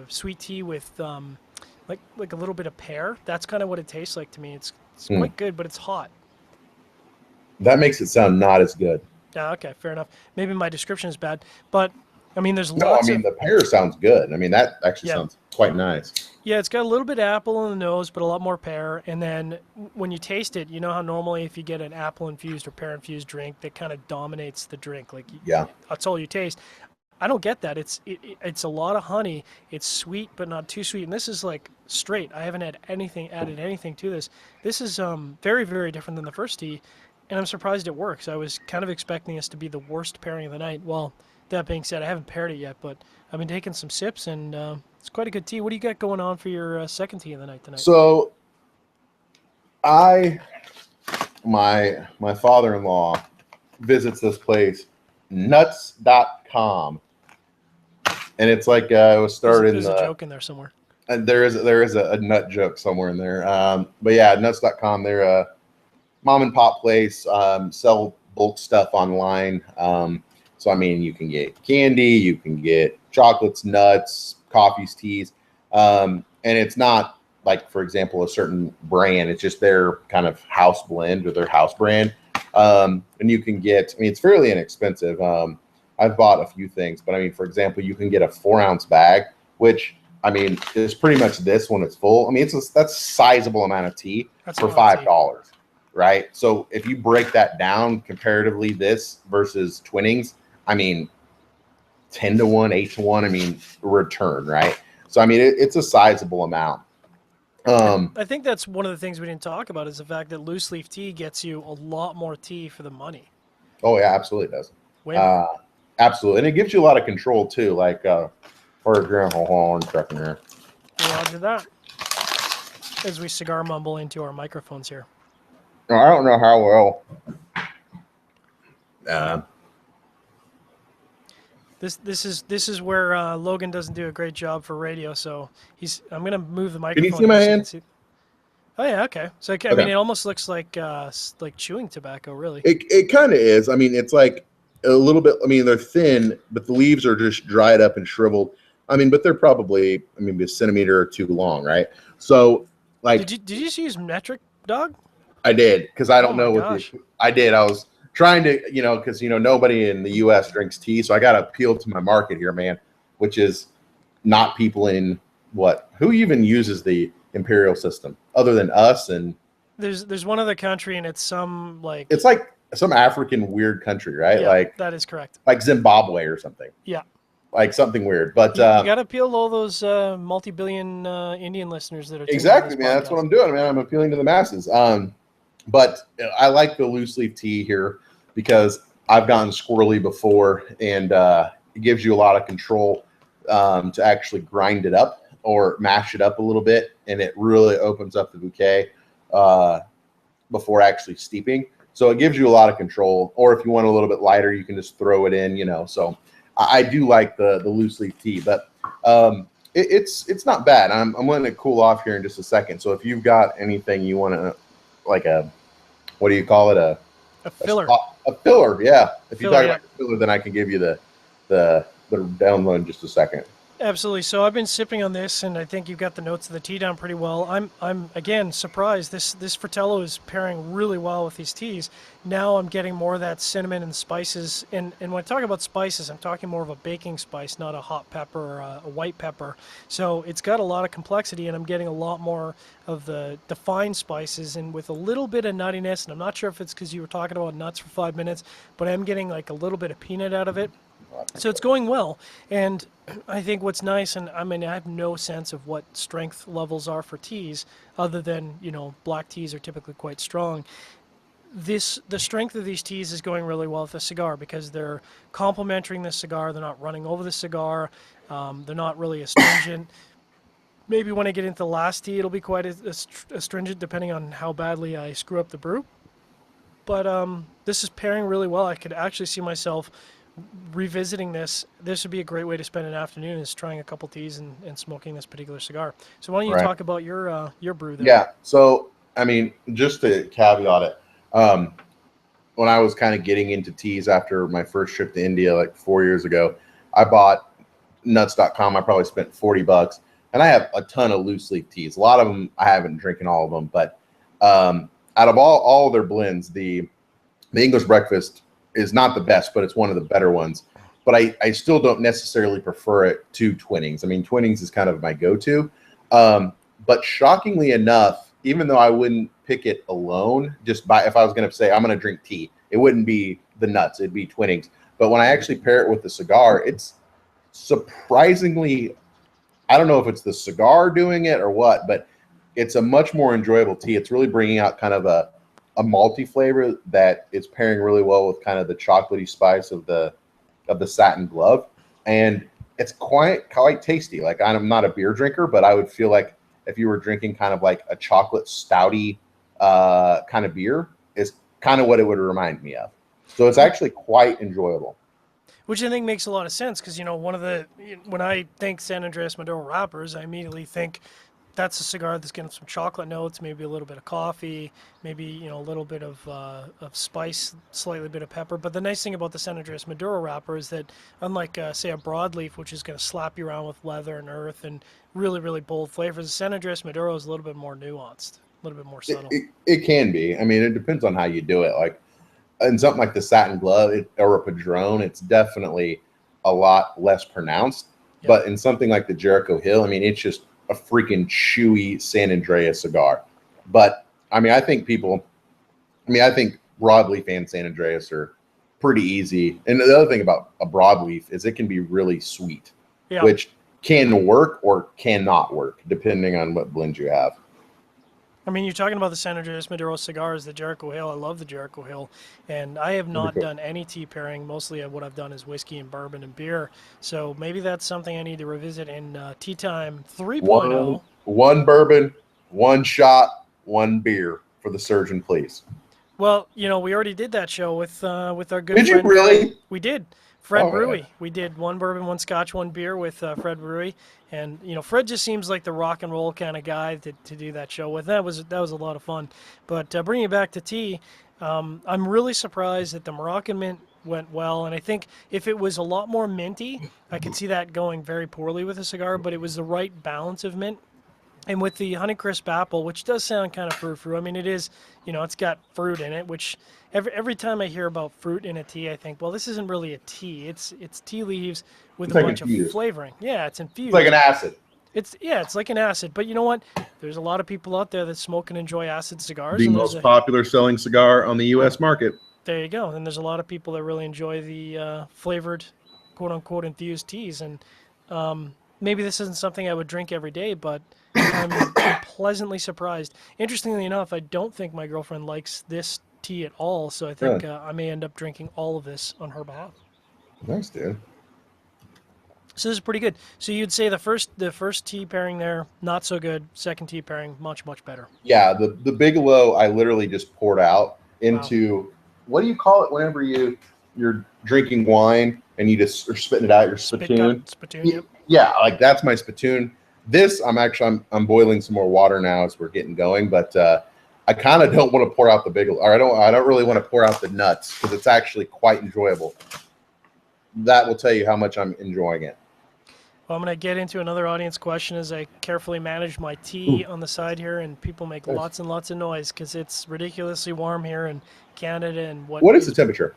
[SPEAKER 1] sweet tea with like a little bit of pear, that's kind of what it tastes like to me. It's
[SPEAKER 2] Hmm.
[SPEAKER 1] quite good, but it's hot.
[SPEAKER 2] That makes it sound not as good.
[SPEAKER 1] Yeah, okay, fair enough. Maybe my description is bad, but I mean, there's
[SPEAKER 2] No, I
[SPEAKER 1] lots
[SPEAKER 2] mean
[SPEAKER 1] of
[SPEAKER 2] the pear sounds good. I mean that actually
[SPEAKER 1] yeah.
[SPEAKER 2] sounds quite nice.
[SPEAKER 1] Yeah, it's got a little bit of apple in the nose, but a lot more pear. And then when you taste it, you know how normally if you get an apple infused or pear infused drink, that kind of dominates the drink. Like
[SPEAKER 2] Yeah.
[SPEAKER 1] that's all you taste. I don't get that. It's a lot of honey. It's sweet, but not too sweet. And this is like straight. I haven't added anything to this. This is very, very different than the first tea, and I'm surprised it works. I was kind of expecting this to be the worst pairing of the night. Well, that being said, I haven't paired it yet, but I've been taking some sips, and it's quite a good tea. What do you got going on for your second tea of the night tonight?
[SPEAKER 2] So my father-in-law visits this place, nuts.com. And it's like it was started
[SPEAKER 1] There's
[SPEAKER 2] in
[SPEAKER 1] a
[SPEAKER 2] the
[SPEAKER 1] joke in there somewhere.
[SPEAKER 2] and there is a nut joke somewhere in there. But yeah, nuts.com, they're a mom and pop place, sell bulk stuff online. So I mean, you can get candy, you can get chocolates, nuts, coffees, teas, and it's not like for example, a certain brand. It's just their kind of house blend or their house brand. And you can get, I mean, it's fairly inexpensive. I've bought a few things, but I mean, for example, you can get a 4-ounce bag, which I mean is pretty much this when it's full. I mean, that's a sizable amount of tea for $5, right? So if you break that down comparatively, this versus Twinnings, I mean, 10-1, 8-1. I mean, return, right? So I mean, it's a sizable amount.
[SPEAKER 1] I think that's one of the things we didn't talk about is the fact that loose leaf tea gets you a lot more tea for the money.
[SPEAKER 2] Oh yeah, absolutely does.
[SPEAKER 1] Way more.
[SPEAKER 2] Absolutely, and it gives you a lot of control too. Like, for example, hold on, checking here.
[SPEAKER 1] Roger that. As we cigar mumble into our microphones here.
[SPEAKER 2] No, I don't know how well.
[SPEAKER 1] This is where Logan doesn't do a great job for radio, so I'm gonna move the microphone.
[SPEAKER 2] Can you see my hand?
[SPEAKER 1] Oh yeah, okay. So I mean, it almost looks like chewing tobacco, really.
[SPEAKER 2] It kind of is. I mean, it's like a little bit. I mean, they're thin, but the leaves are just dried up and shriveled. I mean, but they're probably, I mean, a centimeter or two long, right? So, like,
[SPEAKER 1] did you just use metric, dog?
[SPEAKER 2] I did, because I don't know what I did. I was trying to, because nobody in the U.S. drinks tea, so I got to appeal to my market here, man, which is not people in who even uses the imperial system other than us. And
[SPEAKER 1] there's one other country, and it's some
[SPEAKER 2] it's like some African weird country, right?
[SPEAKER 1] Yeah,
[SPEAKER 2] like
[SPEAKER 1] that is correct.
[SPEAKER 2] Like Zimbabwe or something.
[SPEAKER 1] Yeah.
[SPEAKER 2] Like something weird, but
[SPEAKER 1] you got to appeal to all those multi-billion Indian listeners that are
[SPEAKER 2] exactly, man. That's what I'm doing, man. I'm appealing to the masses. But I like the loose leaf tea here because I've gotten squirrely before, and it gives you a lot of control to actually grind it up or mash it up a little bit, and it really opens up the bouquet before actually steeping. So it gives you a lot of control. Or if you want a little bit lighter, you can just throw it in. So I do like the loose leaf tea, but it's not bad. I'm going to cool off here in just a second. So if you've got anything you want to, like what do you call it?
[SPEAKER 1] A filler.
[SPEAKER 2] A filler, yeah. If you talk about a filler, then I can give you the download in just a second.
[SPEAKER 1] Absolutely. So I've been sipping on this, and I think you've got the notes of the tea down pretty well. I'm again surprised. This Fratello is pairing really well with these teas. Now I'm getting more of that cinnamon and spices. And when I talk about spices, I'm talking more of a baking spice, not a hot pepper or a white pepper. So it's got a lot of complexity, and I'm getting a lot more of the fine spices and with a little bit of nuttiness. And I'm not sure if it's because you were talking about nuts for 5 minutes, but I'm getting like a little bit of peanut out of it. So it's going well, and I think what's nice, and I mean, I have no sense of what strength levels are for teas, other than, black teas are typically quite strong. The strength of these teas is going really well with the cigar because they're complementing the cigar. They're not running over the cigar. They're not really astringent. Maybe when I get into the last tea, it'll be quite astringent, depending on how badly I screw up the brew. But this is pairing really well. I could actually see myself revisiting this. This would be a great way to spend an afternoon, is trying a couple teas and smoking this particular cigar. So why don't you talk about your brew there?
[SPEAKER 2] Yeah. So I mean, just to caveat it, when I was kind of getting into teas after my first trip to India like 4 years ago, I bought nuts.com. I probably spent $40, and I have a ton of loose leaf teas. A lot of them I haven't drinking all of them, but out of all of their blends, the English breakfast is not the best, but it's one of the better ones. But I still don't necessarily prefer it to Twinnings. I mean, Twinnings is kind of my go-to. But shockingly enough, even though I wouldn't pick it alone, if I was going to say I'm going to drink tea, it wouldn't be the nuts. It'd be Twinnings. But when I actually pair it with the cigar, it's surprisingly, I don't know if it's the cigar doing it or what, but it's a much more enjoyable tea. It's really bringing out kind of a malty flavor that is pairing really well with kind of the chocolatey spice of the satin glove, and it's quite tasty. Like, I'm not a beer drinker, but I would feel like if you were drinking kind of like a chocolate stouty kind of beer, is kind of what it would remind me of. So it's actually quite enjoyable.
[SPEAKER 1] Which I think makes a lot of sense because when I think San Andreas Maduro wrappers, I immediately think that's a cigar that's getting some chocolate notes, maybe a little bit of coffee, maybe a little bit of spice, slightly bit of pepper. But the nice thing about the San Andreas Maduro wrapper is that unlike say a broadleaf, which is going to slap you around with leather and earth and really bold flavors, the San Andreas Maduro is a little bit more nuanced, a little bit more subtle.
[SPEAKER 2] It can be. I mean, it depends on how you do it. Like in something like the Satin Glove or a Padron, it's definitely a lot less pronounced.
[SPEAKER 1] Yep.
[SPEAKER 2] But in something like the Jericho Hill, I mean, it's just a freaking chewy San Andreas cigar. But I mean, I think broadleaf and San Andreas are pretty easy. And the other thing about a broadleaf is it can be really sweet,
[SPEAKER 1] Yeah.
[SPEAKER 2] which can work or cannot work depending on what blend you have.
[SPEAKER 1] I mean, you're talking about the San Andreas Maduro cigars, the Jericho Hill. I love the Jericho Hill, and I have not done any tea pairing. Mostly what I've done is whiskey and bourbon and beer. So maybe that's something I need to revisit in Tea Time 3.0.
[SPEAKER 2] One bourbon, one shot, one beer for the surgeon, please.
[SPEAKER 1] Well, we already did that show with our good
[SPEAKER 2] Did
[SPEAKER 1] friend.
[SPEAKER 2] You really?
[SPEAKER 1] We did. Fred
[SPEAKER 2] Oh,
[SPEAKER 1] Rui.
[SPEAKER 2] yeah.
[SPEAKER 1] We did one bourbon, one scotch, one beer with Fred Rui, and Fred just seems like the rock and roll kind of guy to do that show with. That was a lot of fun. But bringing it back to tea, I'm really surprised that the Moroccan mint went well, and I think if it was a lot more minty, I could see that going very poorly with a cigar. But it was the right balance of mint. And with the Honeycrisp apple, which does sound kind of frou-frou, I mean, it is, it's got fruit in it, which every time I hear about fruit in a tea, I think, well, this isn't really a tea. It's tea leaves with a bunch of flavoring. Yeah, it's infused.
[SPEAKER 2] It's like an acid.
[SPEAKER 1] It's like an acid. But you know what? There's a lot of people out there that smoke and enjoy acid cigars.
[SPEAKER 2] The most popular selling cigar on the U.S. market.
[SPEAKER 1] There you go. And there's a lot of people that really enjoy the flavored, quote-unquote, infused teas. And maybe this isn't something I would drink every day, but I'm pleasantly surprised. Interestingly enough, I don't think my girlfriend likes this tea at all, so I think I may end up drinking all of this on her behalf.
[SPEAKER 2] Nice, dude.
[SPEAKER 1] So this is pretty good. So you'd say the first tea pairing there, not so good. Second tea pairing, much better.
[SPEAKER 2] Yeah, the Bigelow I literally just poured out into, what do you call it whenever you're drinking wine and you just are spitting it out, your spittoon?
[SPEAKER 1] Spittoon, yep.
[SPEAKER 2] Yeah, like that's my spittoon. This, I'm boiling some more water now as we're getting going, but I kind of don't want to pour out the Bigelow, or I don't really want to pour out the nuts because it's actually quite enjoyable. That will tell you how much I'm enjoying it.
[SPEAKER 1] Well, I'm going to get into another audience question as I carefully manage my tea on the side here, and people make lots and lots of noise because it's ridiculously warm here in Canada. And
[SPEAKER 2] what is the temperature?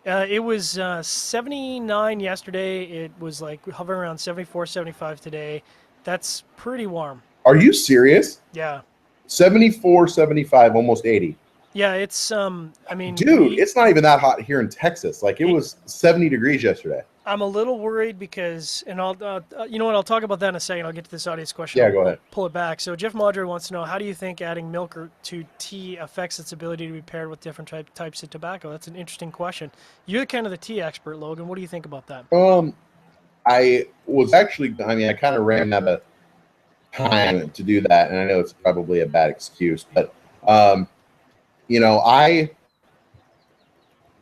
[SPEAKER 1] It was 79 yesterday. It was like hovering around 74, 75 today. That's pretty warm.
[SPEAKER 2] Are you serious?
[SPEAKER 1] Yeah.
[SPEAKER 2] 74, 75, almost 80.
[SPEAKER 1] Yeah, it's I mean,
[SPEAKER 2] dude, it's not even that hot here in Texas. Like it was 70 degrees yesterday.
[SPEAKER 1] I'm a little worried because, and I'll, you know what, I'll talk about that in a second. I'll get to this audience question.
[SPEAKER 2] Yeah, go ahead.
[SPEAKER 1] Pull it back. So Jeff Madre wants to know, how do you think adding milk to tea affects its ability to be paired with different types of tobacco? That's an interesting question. You're kind of the tea expert, Logan. What do you think about that?
[SPEAKER 2] I was actually, I kind of ran out of time to do that, and I know it's probably a bad excuse, but I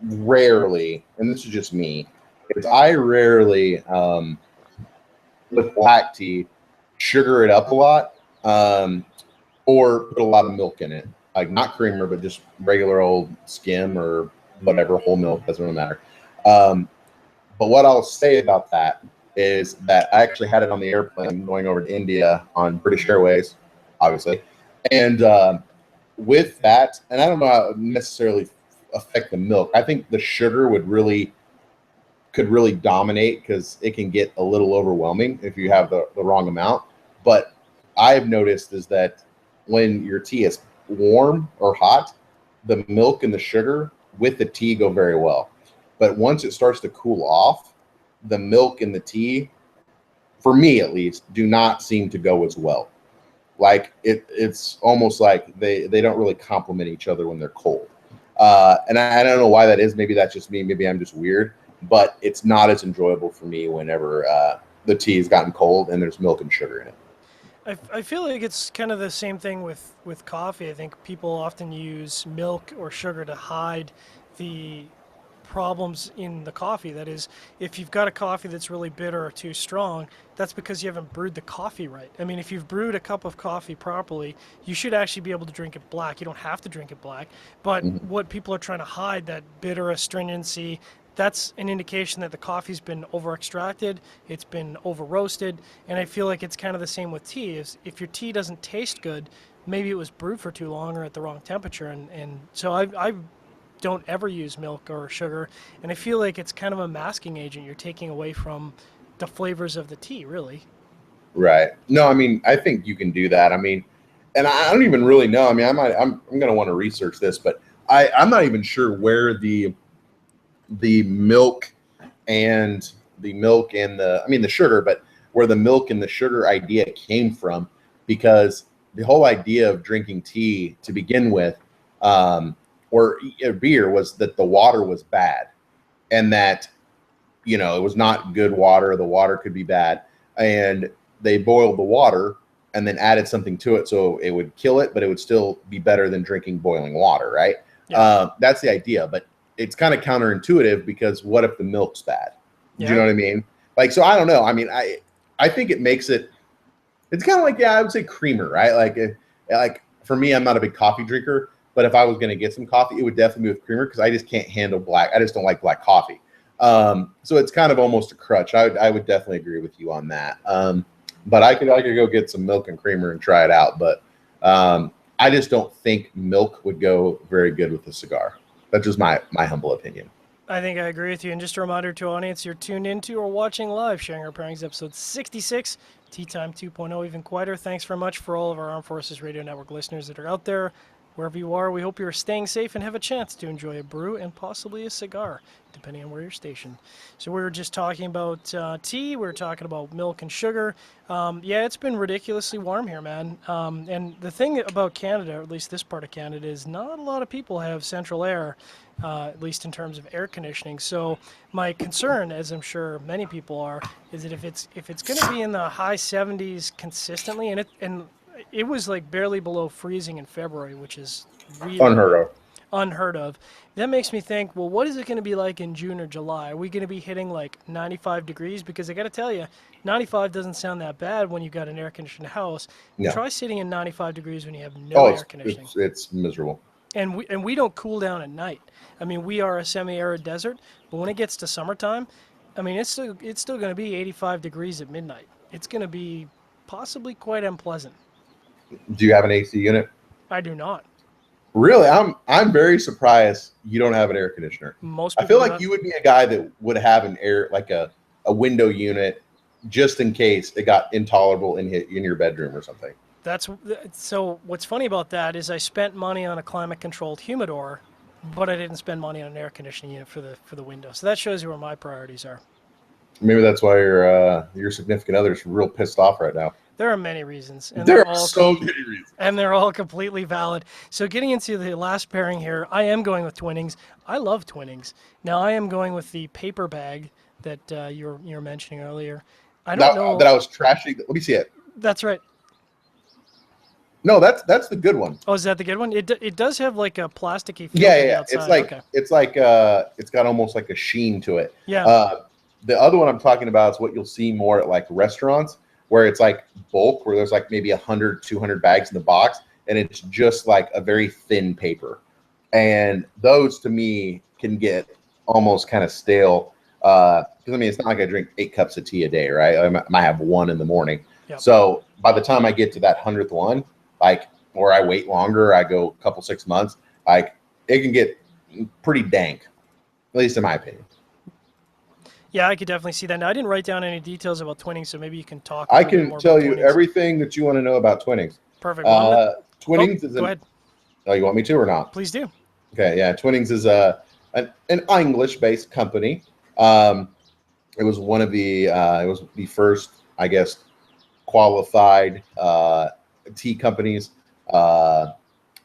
[SPEAKER 2] rarely, and this is just me, I rarely with black tea sugar it up a lot or put a lot of milk in it, like not creamer but just regular old skim or whatever, whole milk, doesn't really matter. But what I'll say about that is that I actually had it on the airplane going over to India on British Airways, obviously, and with that, and I don't know how it would necessarily affect the milk. I think the sugar could really dominate because it can get a little overwhelming if you have the wrong amount. But I've noticed is that when your tea is warm or hot, the milk and the sugar with the tea go very well. But once it starts to cool off, the milk and the tea, for me at least, do not seem to go as well. Like it's almost like they don't really complement each other when they're cold. And I don't know why that is. Maybe that's just me. Maybe I'm just weird. But it's not as enjoyable for me whenever the tea has gotten cold and there's milk and sugar in it.
[SPEAKER 1] I feel like it's kind of the same thing with coffee. I think people often use milk or sugar to hide the problems in the coffee. That is, if you've got a coffee that's really bitter or too strong, that's because you haven't brewed the coffee right. I mean, if you've brewed a cup of coffee properly, you should actually be able to drink it black. You don't have to drink it black. But what people are trying to hide, that bitter astringency, that's an indication that the coffee's been over extracted, it's been over roasted, and I feel like it's kind of the same with tea. Is if your tea doesn't taste good, maybe it was brewed for too long or at the wrong temperature, and so I don't ever use milk or sugar, and I feel like it's kind of a masking agent. You're taking away from the flavors of the tea, really.
[SPEAKER 2] Right. No, I mean, I think you can do that. I mean, and I don't even really know. I mean, I'm going to want to research this, but I'm not even sure where the milk and the sugar, but where the milk and the sugar idea came from, because the whole idea of drinking tea to begin with, or beer, was that the water was bad, and that, it was not good water. The water could be bad, and they boiled the water and then added something to it so it would kill it, but it would still be better than drinking boiling water, right? Yeah. That's the idea, but it's kind of counterintuitive, because what if the milk's bad? Yeah. Do you know what I mean? Like, so I don't know. I mean, I think it makes it, it's kind of like, I would say creamer, right? Like for me, I'm not a big coffee drinker, but if I was going to get some coffee, it would definitely be with creamer, because I just can't handle black. I just don't like black coffee. So it's kind of almost a crutch. I would definitely agree with you on that. But I could go get some milk and creamer and try it out. But I just don't think milk would go very good with a cigar. That's just my humble opinion.
[SPEAKER 1] I think I agree with you. And just a reminder to our audience, you're tuned into or watching live, Sharing Our Pairings, episode 66, Tea Time 2.0, even quieter. Thanks very much for all of our Armed Forces Radio Network listeners that are out there. Wherever you are, we hope you're staying safe and have a chance to enjoy a brew and possibly a cigar, depending on where you're stationed. So we were just talking about tea. We were talking about milk and sugar. Yeah, it's been ridiculously warm here, man. And the thing about Canada, or at least this part of Canada, is not a lot of people have central air, at least in terms of air conditioning. So my concern, as I'm sure many people are, is that if it's going to be in the high 70s consistently, and it was like barely below freezing in February, which is really unheard of. That makes me think, well, what is it going to be like in June or July? Are we going to be hitting like 95 degrees? Because I got to tell you, 95 doesn't sound that bad when you got an air-conditioned house. No. Try sitting in 95 degrees when you have no air conditioning.
[SPEAKER 2] It's miserable.
[SPEAKER 1] And we don't cool down at night. I mean, we are a semi-arid desert, but when it gets to summertime, I mean, it's still going to be 85 degrees at midnight. It's going to be possibly quite unpleasant.
[SPEAKER 2] Do you have an AC unit?
[SPEAKER 1] I do not.
[SPEAKER 2] Really? I'm very surprised you don't have an air conditioner.
[SPEAKER 1] Most people
[SPEAKER 2] I feel like you would be a guy that would have an a window unit, just in case it got intolerable in your bedroom or something.
[SPEAKER 1] So what's funny about that is I spent money on a climate controlled humidor, but I didn't spend money on an air conditioning unit for the window. So that shows you where my priorities are.
[SPEAKER 2] Maybe that's why your significant other's real pissed off right now.
[SPEAKER 1] There are many reasons.
[SPEAKER 2] And there are so many reasons.
[SPEAKER 1] And they're all completely valid. So getting into the last pairing here, I am going with Twinnings. I love Twinnings. Now I am going with the paper bag that you were mentioning earlier. I don't know.
[SPEAKER 2] That I was trashing. Let me see it.
[SPEAKER 1] That's right.
[SPEAKER 2] No, that's the good one.
[SPEAKER 1] Oh, is that the good one? It does have like a plasticky feel.
[SPEAKER 2] Yeah. It's got almost like a sheen to it.
[SPEAKER 1] Yeah.
[SPEAKER 2] The other one I'm talking about is what you'll see more at like restaurants, where it's like bulk, where there's like maybe 100, 200 bags in the box, and it's just like a very thin paper. And those to me can get almost kind of stale. Because I mean, it's not like I drink 8 cups of tea a day, right? I might have 1 in the morning. Yep. So by the time I get to that 100th one, like, or I wait longer, I go a couple 6 months, like it can get pretty dank, at least in my opinion.
[SPEAKER 1] Yeah, I could definitely see that. Now, I didn't write down any details about Twinnings, so maybe you can talk.
[SPEAKER 2] I can tell you everything that you want to know about Twinnings.
[SPEAKER 1] Perfect.
[SPEAKER 2] Twinnings is
[SPEAKER 1] go ahead.
[SPEAKER 2] Oh, you want me to or not?
[SPEAKER 1] Please do.
[SPEAKER 2] Okay, yeah. Twinnings is an English-based company. It was one of the it was the first, I guess, qualified tea companies that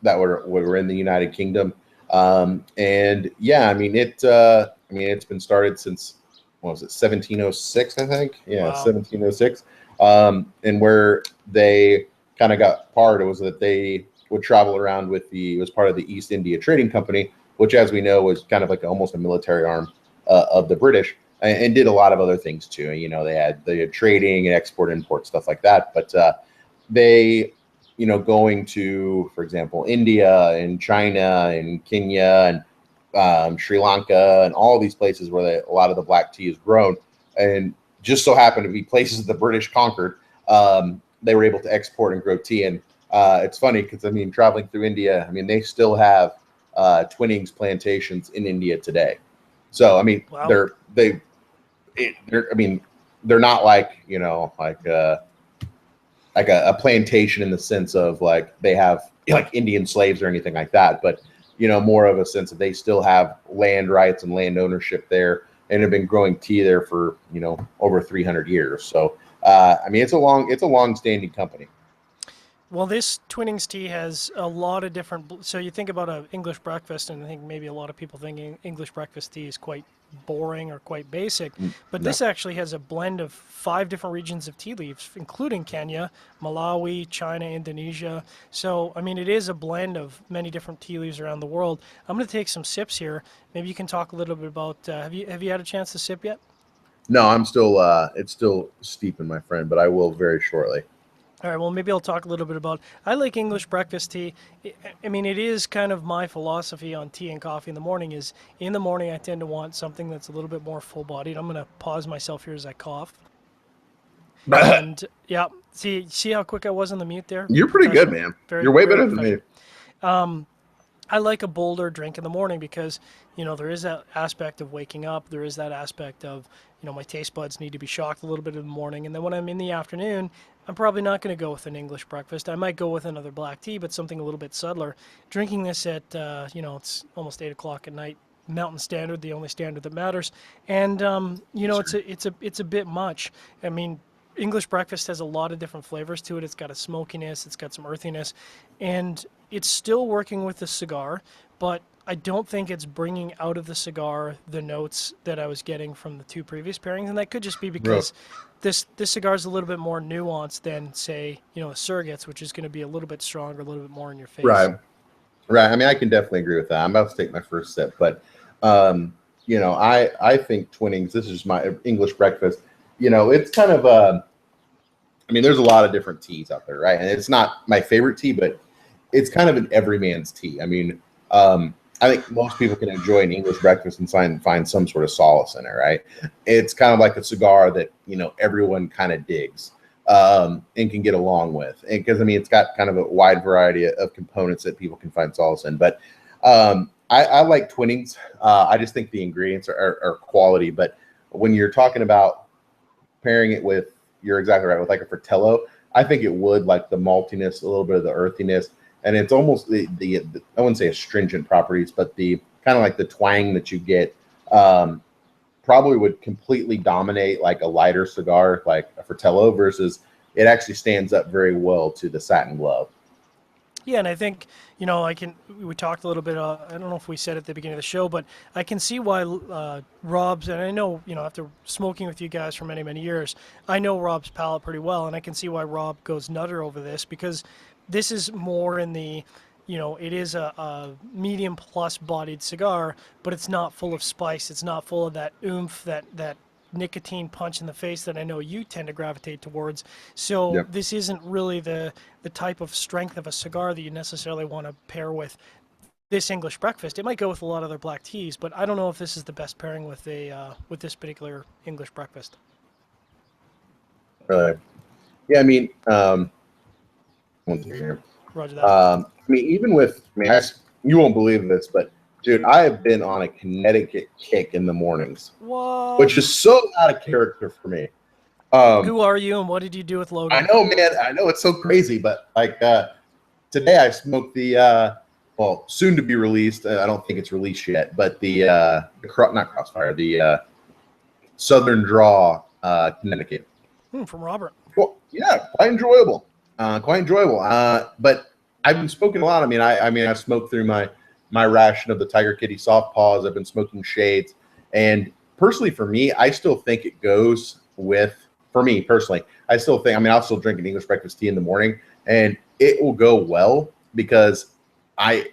[SPEAKER 2] were in the United Kingdom. And yeah, I mean it's been started since, what was it, 1706, I think? Yeah, wow. 1706. And where they kind of got part, it was that they would travel around with it was part of the East India Trading Company, which, as we know, was kind of like almost a military arm of the British, and did a lot of other things too. You know, they had trading and export, import, stuff like that. But they, you know, going to, for example, India and China and Kenya and Sri Lanka and all these places where a lot of the black tea is grown, and just so happened to be places the British conquered. They were able to export and grow tea. And it's funny because, I mean, traveling through India, I mean, they still have Twinings plantations in India today. So, I mean,
[SPEAKER 1] Wow.
[SPEAKER 2] they're not like, you know, like a plantation in the sense of like they have like Indian slaves or anything like that, but, you know, more of a sense that they still have land rights and land ownership there, and have been growing tea there for, you know, over 300 years. So, I mean, it's a long-standing company.
[SPEAKER 1] Well, this Twinings tea has a lot of different. So you think about an English breakfast, and I think maybe a lot of people think English breakfast tea is quite boring or quite basic. But
[SPEAKER 2] No.
[SPEAKER 1] this actually has a blend of 5 different regions of tea leaves, including Kenya, Malawi, China, Indonesia. So, I mean, it is a blend of many different tea leaves around the world. I'm going to take some sips here. Maybe you can talk a little bit about. Have you had a chance to sip yet?
[SPEAKER 2] No, I'm still, it's still steeping, my friend, but I will very shortly.
[SPEAKER 1] All right, well, maybe I'll talk a little bit about. I like English breakfast tea. I mean, it is kind of my philosophy on tea and coffee in the morning. Is in the morning I tend to want something that's a little bit more full-bodied. I'm gonna pause myself here as I cough. And yeah, see how quick I was on the mute there.
[SPEAKER 2] You're pretty good, man.
[SPEAKER 1] Very,
[SPEAKER 2] You're way
[SPEAKER 1] very
[SPEAKER 2] better than me.
[SPEAKER 1] professional. I like a bolder drink in the morning because, you know, there is that aspect of waking up. There is that aspect of, you know, my taste buds need to be shocked a little bit in the morning. And then when I'm in the afternoon, I'm probably not going to go with an English breakfast. I might go with another black tea, but something a little bit subtler. Drinking this at, you know, it's almost 8 o'clock at night. Mountain Standard, the only standard that matters. And, you know, it's a bit much. I mean, English breakfast has a lot of different flavors to it. It's got a smokiness, it's got some earthiness, and it's still working with the cigar, but I don't think it's bringing out of the cigar the notes that I was getting from the 2 previous pairings, and that could just be because this cigar is a little bit more nuanced than, say, you know, a Surrogates, which is going to be a little bit stronger, a little bit more in your face.
[SPEAKER 2] Right. I mean, I can definitely agree with that. I'm about to take my first sip, but you know, I think Twinings. This is my English breakfast. You know, it's kind of I mean, there's a lot of different teas out there, right? And it's not my favorite tea, but it's kind of an everyman's tea. I mean, I think most people can enjoy an English breakfast and find some sort of solace in it, right? It's kind of like a cigar that, you know, everyone kind of digs and can get along with. And because, I mean, it's got kind of a wide variety of components that people can find solace in. But I like Twinings. I just think the ingredients are quality. But when you're talking about pairing it with, you're exactly right, with like a Fratello, I think it would, like the maltiness, a little bit of the earthiness, and it's almost the I wouldn't say astringent properties, but the kind of like the twang that you get probably would completely dominate like a lighter cigar like a Fratello, versus it actually stands up very well to the Satin Glove.
[SPEAKER 1] Yeah, and I think, you know, we talked a little bit, I don't know if we said at the beginning of the show, but I can see why Rob's, and I know, you know, after smoking with you guys for many, many years, I know Rob's palate pretty well, and I can see why Rob goes nutter over this, because this is more in the, you know, it is a medium plus bodied cigar, but it's not full of spice. It's not full of that oomph, that nicotine punch in the face that I know you tend to gravitate towards. So
[SPEAKER 2] Yep.
[SPEAKER 1] this isn't really the type of strength of a cigar that you necessarily want to pair with this English breakfast. It might go with a lot of other black teas, but I don't know if this is the best pairing with with this particular English breakfast.
[SPEAKER 2] Right. Yeah, I mean, one second here.
[SPEAKER 1] Roger that.
[SPEAKER 2] I mean, even with, I mean, you won't believe this, but dude, I have been on a Connecticut kick in the mornings,
[SPEAKER 1] What?
[SPEAKER 2] which is so out of character for me.
[SPEAKER 1] Who are you and what did you do with Logan?
[SPEAKER 2] I know, man. I know it's so crazy, but like today I smoked the well, soon to be released. I don't think it's released yet, but not Crossfire, the Southern Draw Connecticut.
[SPEAKER 1] From Robert.
[SPEAKER 2] Well, yeah, quite enjoyable. But I've been smoking a lot. I mean, I've smoked through my ration of the Tiger Kitty Soft Paws. I've been smoking Shades, and personally, for me, I still think it goes with. For me personally, I still think. I mean, I'll still drink an English breakfast tea in the morning, and it will go well because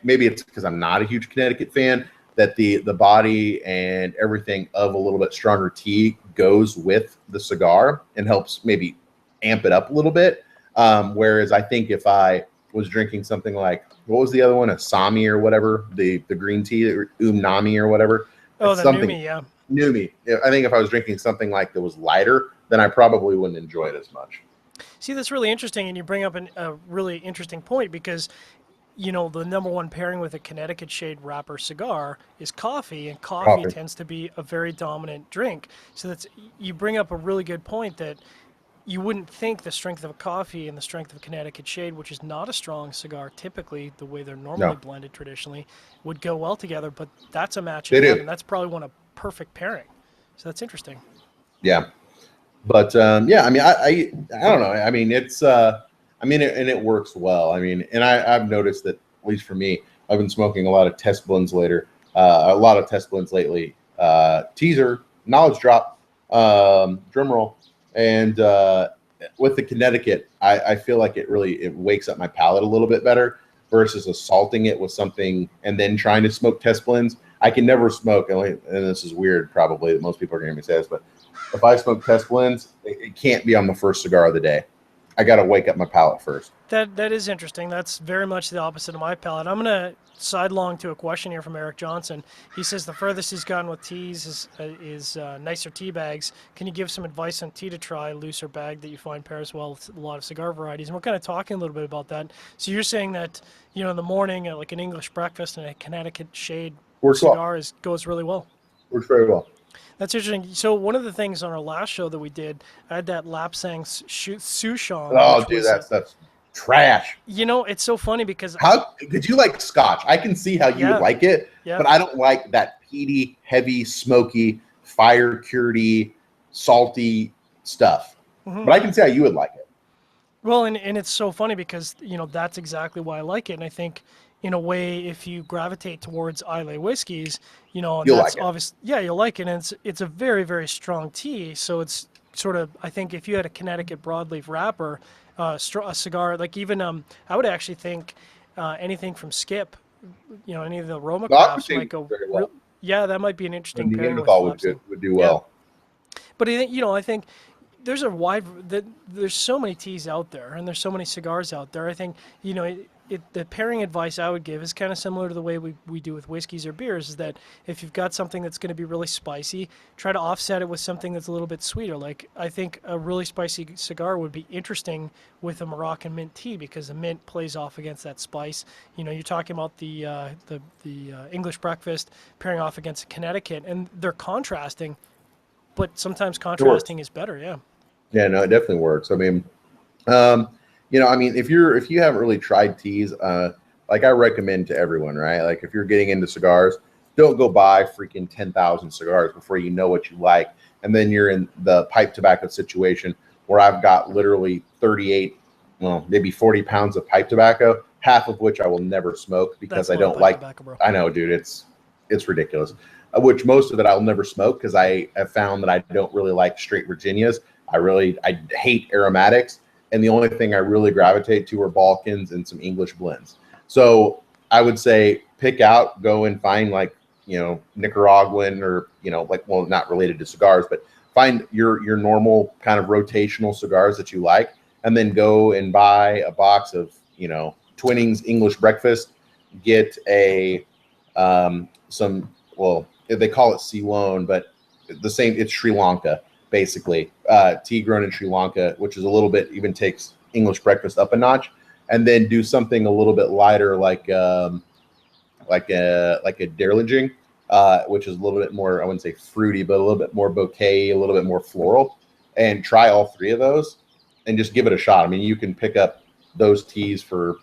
[SPEAKER 2] maybe it's because I'm not a huge Connecticut fan, that the body and everything of a little bit stronger tea goes with the cigar and helps maybe amp it up a little bit. Whereas I think if I was drinking something like, what was the other one, Asami or whatever, the green tea, or Umami or whatever.
[SPEAKER 1] Oh, the
[SPEAKER 2] something
[SPEAKER 1] Numi, yeah.
[SPEAKER 2] Numi. I think if I was drinking something like that was lighter, then I probably wouldn't enjoy it as much.
[SPEAKER 1] See, that's really interesting, and you bring up a really interesting point because, you know, the number one pairing with a Connecticut shade wrapper cigar is coffee, and coffee tends to be a very dominant drink. So that's, you bring up a really good point that you wouldn't think the strength of a coffee and the strength of a Connecticut shade, which is not a strong cigar typically, the way they're normally blended traditionally, would go well together, but that's a match in heaven. That's probably one of perfect pairing. So that's interesting.
[SPEAKER 2] Yeah. But yeah, I mean, I don't know. I mean, it's I mean, and it works well. I mean, and I've noticed that, at least for me, I've been smoking a lot of test blends lately. Teaser, knowledge drop, drum roll, and with the Connecticut, I feel like it wakes up my palate a little bit better versus assaulting it with something and then trying to smoke test blends. I can never smoke, and this is weird probably that most people are going to say this, but if I smoke test blends, it can't be on the first cigar of the day. I got to wake up my palate first.
[SPEAKER 1] That is interesting. That's very much the opposite of my palate. I'm going to sidelong to a question here from Eric Johnson. He says the furthest he's gotten with teas is nicer tea bags. Can you give some advice on tea to try, looser bag that you find pairs well with a lot of cigar varieties? And we're kind of talking a little bit about that. So you're saying that, you know, in the morning, like an English breakfast and a Connecticut shade cigar goes really well.
[SPEAKER 2] Works very well.
[SPEAKER 1] That's interesting. So one of the things on our last show that we did, I had that Lapsang Souchong.
[SPEAKER 2] Oh, dude, that's trash.
[SPEAKER 1] You know, it's so funny because
[SPEAKER 2] how could you like Scotch? I can see how you would like it, but I don't like that peaty, heavy, smoky, fire curedy, salty stuff. But I can see how you would like it.
[SPEAKER 1] Well, and it's so funny because, you know, that's exactly why I like it. And I think, in a way, if you gravitate towards Islay whiskeys, you know, and that's obvious. Yeah, you'll like it. And it's a very, very strong tea. So it's sort of, I think if you had a Connecticut broadleaf wrapper, a cigar, like even, I would actually think anything from Skip, you know, any of the Roma crafts might go very well. Yeah, that might be an interesting pairing with
[SPEAKER 2] would do well.
[SPEAKER 1] Yeah. But, you know, I think there's there's so many teas out there and there's so many cigars out there. I think, you know, the pairing advice I would give is kind of similar to the way we do with whiskeys or beers, is that if you've got something that's going to be really spicy, try to offset it with something that's a little bit sweeter. Like, I think a really spicy cigar would be interesting with a Moroccan mint tea because the mint plays off against that spice. You know, you're talking about the English breakfast pairing off against a Connecticut, and they're contrasting, but sometimes contrasting is better, yeah.
[SPEAKER 2] Yeah, no, it definitely works. I mean, you know, I mean, if you haven't really tried teas, like I recommend to everyone, right? Like if you're getting into cigars, don't go buy freaking 10,000 cigars before you know what you like. And then you're in the pipe tobacco situation where I've got literally 38, well, maybe 40 pounds of pipe tobacco, half of which I will never smoke because I don't like tobacco, bro. I know, dude, it's ridiculous. Which most of it I'll never smoke because I have found that I don't really like straight Virginias. I hate aromatics. And the only thing I really gravitate to are Balkans and some English blends. So I would say go and find like, you know, Nicaraguan or, you know, like, well, not related to cigars, but find your normal kind of rotational cigars that you like, and then go and buy a box of, you know, Twinnings English breakfast, get they call it Ceylon, but it's Sri Lanka. Basically, tea grown in Sri Lanka, which is a little bit, even takes English breakfast up a notch, and then do something a little bit lighter, like a Derlinging, which is a little bit more, I wouldn't say fruity, but a little bit more bouquet, a little bit more floral, and try all three of those, and just give it a shot. I mean, you can pick up those teas for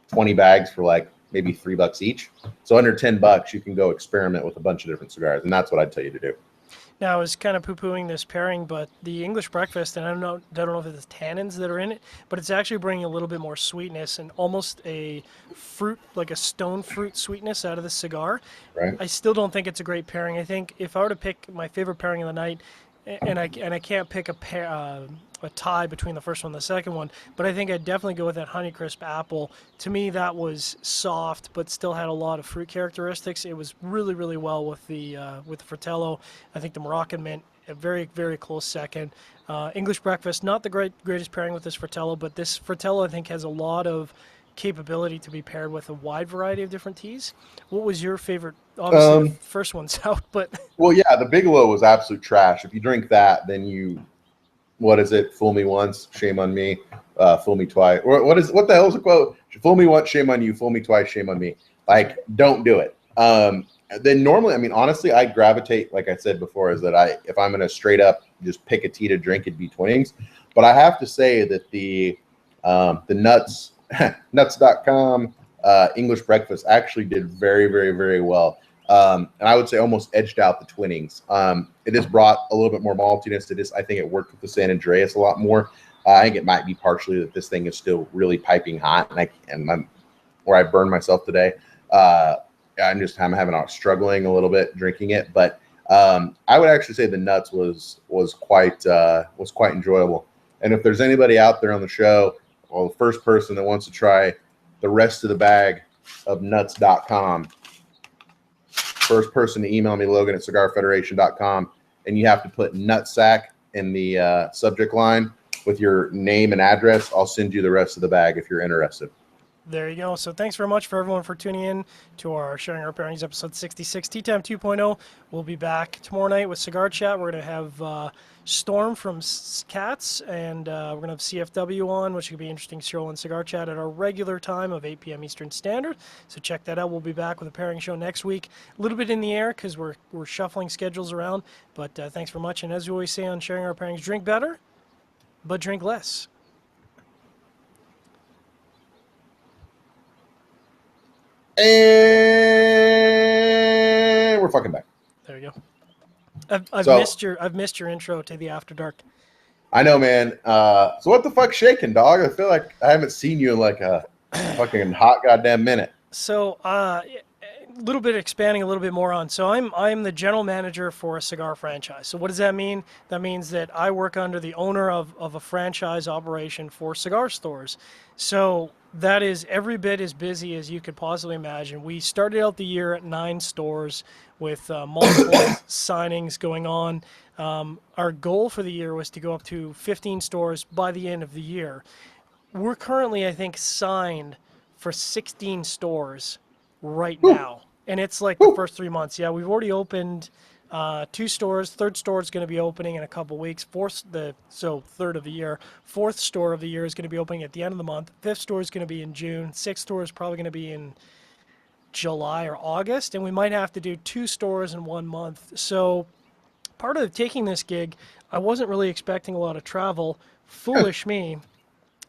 [SPEAKER 2] 20 bags for like maybe $3 each. So under $10, you can go experiment with a bunch of different cigars, and that's what I'd tell you to do.
[SPEAKER 1] Now, I was kind of poo-pooing this pairing, but the English breakfast, and I don't know if it's tannins that are in it, but it's actually bringing a little bit more sweetness and almost a fruit, like a stone fruit sweetness out of the cigar.
[SPEAKER 2] Right.
[SPEAKER 1] I still don't think it's a great pairing. I think if I were to pick my favorite pairing of the night, and I can't pick a a tie between the first one and the second one. But I think I'd definitely go with that Honeycrisp apple. To me, that was soft, but still had a lot of fruit characteristics. It was really, really well with the Fratello. I think the Moroccan Mint, a very, very close second. English breakfast, not the greatest pairing with this Fratello, but this Fratello I think has a lot of capability to be paired with a wide variety of different teas. What was your favorite? Obviously, the first one's out, but
[SPEAKER 2] well, yeah, the Bigelow was absolute trash. If you drink that, then what is it? Fool me once, shame on me. Fool me twice. What the hell is the quote? Fool me once, shame on you. Fool me twice, shame on me. Like, don't do it. Then normally, I mean, honestly, I gravitate, like I said before, is that if I'm going to straight up just pick a tea to drink, it'd be Twinings. But I have to say that the nuts, nuts.com English breakfast actually did very, very, very well. And I would say almost edged out the Twinings. It has brought a little bit more maltiness to this. I think it worked with the San Andreas a lot more. I think it might be partially that this thing is still really piping hot, and where I burned myself today. I'm having struggling a little bit drinking it, but I would actually say the nuts was quite enjoyable. And if there's anybody out there on the show, well, the first person that wants to try the rest of the bag of nuts.com, first person to email me, Logan at cigarfederation.com, and you have to put nutsack in the subject line with your name and address. I'll send you the rest of the bag if you're interested.
[SPEAKER 1] There you go. So thanks very much for everyone for tuning in to our Sharing Our Pairings episode 66, Tea Time 2.0. We'll be back tomorrow night with Cigar Chat. We're going to have Storm from Cats, and we're going to have CFW on, which could be interesting show on Cigar Chat at our regular time of 8 p.m. Eastern Standard. So check that out. We'll be back with a pairing show next week. A little bit in the air because we're shuffling schedules around, but thanks very much. And as we always say on Sharing Our Pairings, drink better, but drink less.
[SPEAKER 2] And we're fucking back.
[SPEAKER 1] There you go. I've missed your intro to the After Dark.
[SPEAKER 2] I know, man. So what the fuck's shaking, dog? I feel like I haven't seen you in like a fucking hot goddamn minute.
[SPEAKER 1] So a little bit expanding a little bit more on. So I'm the general manager for a cigar franchise. So what does that mean? That means that I work under the owner of a franchise operation for cigar stores. So that is every bit as busy as you could possibly imagine. We started out the year at 9 stores with multiple signings going on. Our goal for the year was to go up to 15 stores by the end of the year. We're currently, I think, signed for 16 stores right now. And it's like the first 3 months. Yeah, we've already opened 2 stores. Third store is going to be opening in a couple weeks. Third of the year. Fourth store of the year is going to be opening at the end of the month. Fifth store is going to be in June. Sixth store is probably going to be in July or August. And we might have to do 2 stores in 1 month. So part of taking this gig, I wasn't really expecting a lot of travel. Foolish me.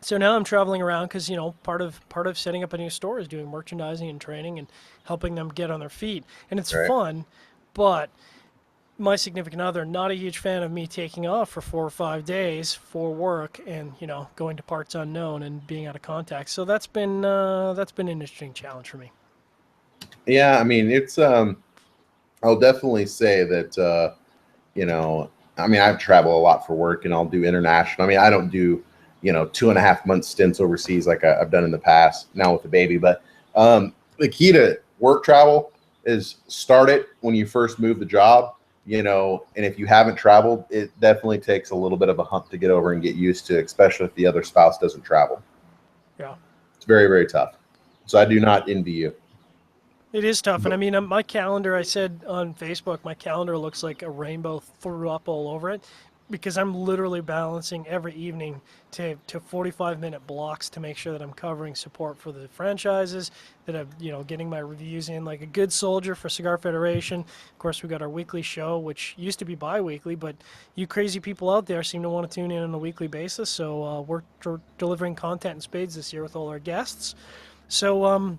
[SPEAKER 1] So now I'm traveling around because, part of setting up a new store is doing merchandising and training and helping them get on their feet. And it's fun, but my significant other, not a huge fan of me taking off for 4 or 5 days for work and, going to parts unknown and being out of contact. So that's been an interesting challenge for me.
[SPEAKER 2] Yeah, I mean, it's I'll definitely say that I travel a lot for work and I'll do international. I mean, I don't do 2.5 month stints overseas like I've done in the past now with the baby. But the key to work travel is start it when you first move the job, and if you haven't traveled, it definitely takes a little bit of a hump to get over and get used to, especially if the other spouse doesn't travel.
[SPEAKER 1] Yeah.
[SPEAKER 2] It's very, very tough. So I do not envy you.
[SPEAKER 1] It is tough. And I mean, my calendar, I said on Facebook, my calendar looks like a rainbow threw up all over it because I'm literally balancing every evening to 45-minute blocks to make sure that I'm covering support for the franchises, that I'm, getting my reviews in like a good soldier for Cigar Federation. Of course, we got our weekly show, which used to be bi-weekly, but you crazy people out there seem to want to tune in on a weekly basis. So we're delivering content in spades this year with all our guests. So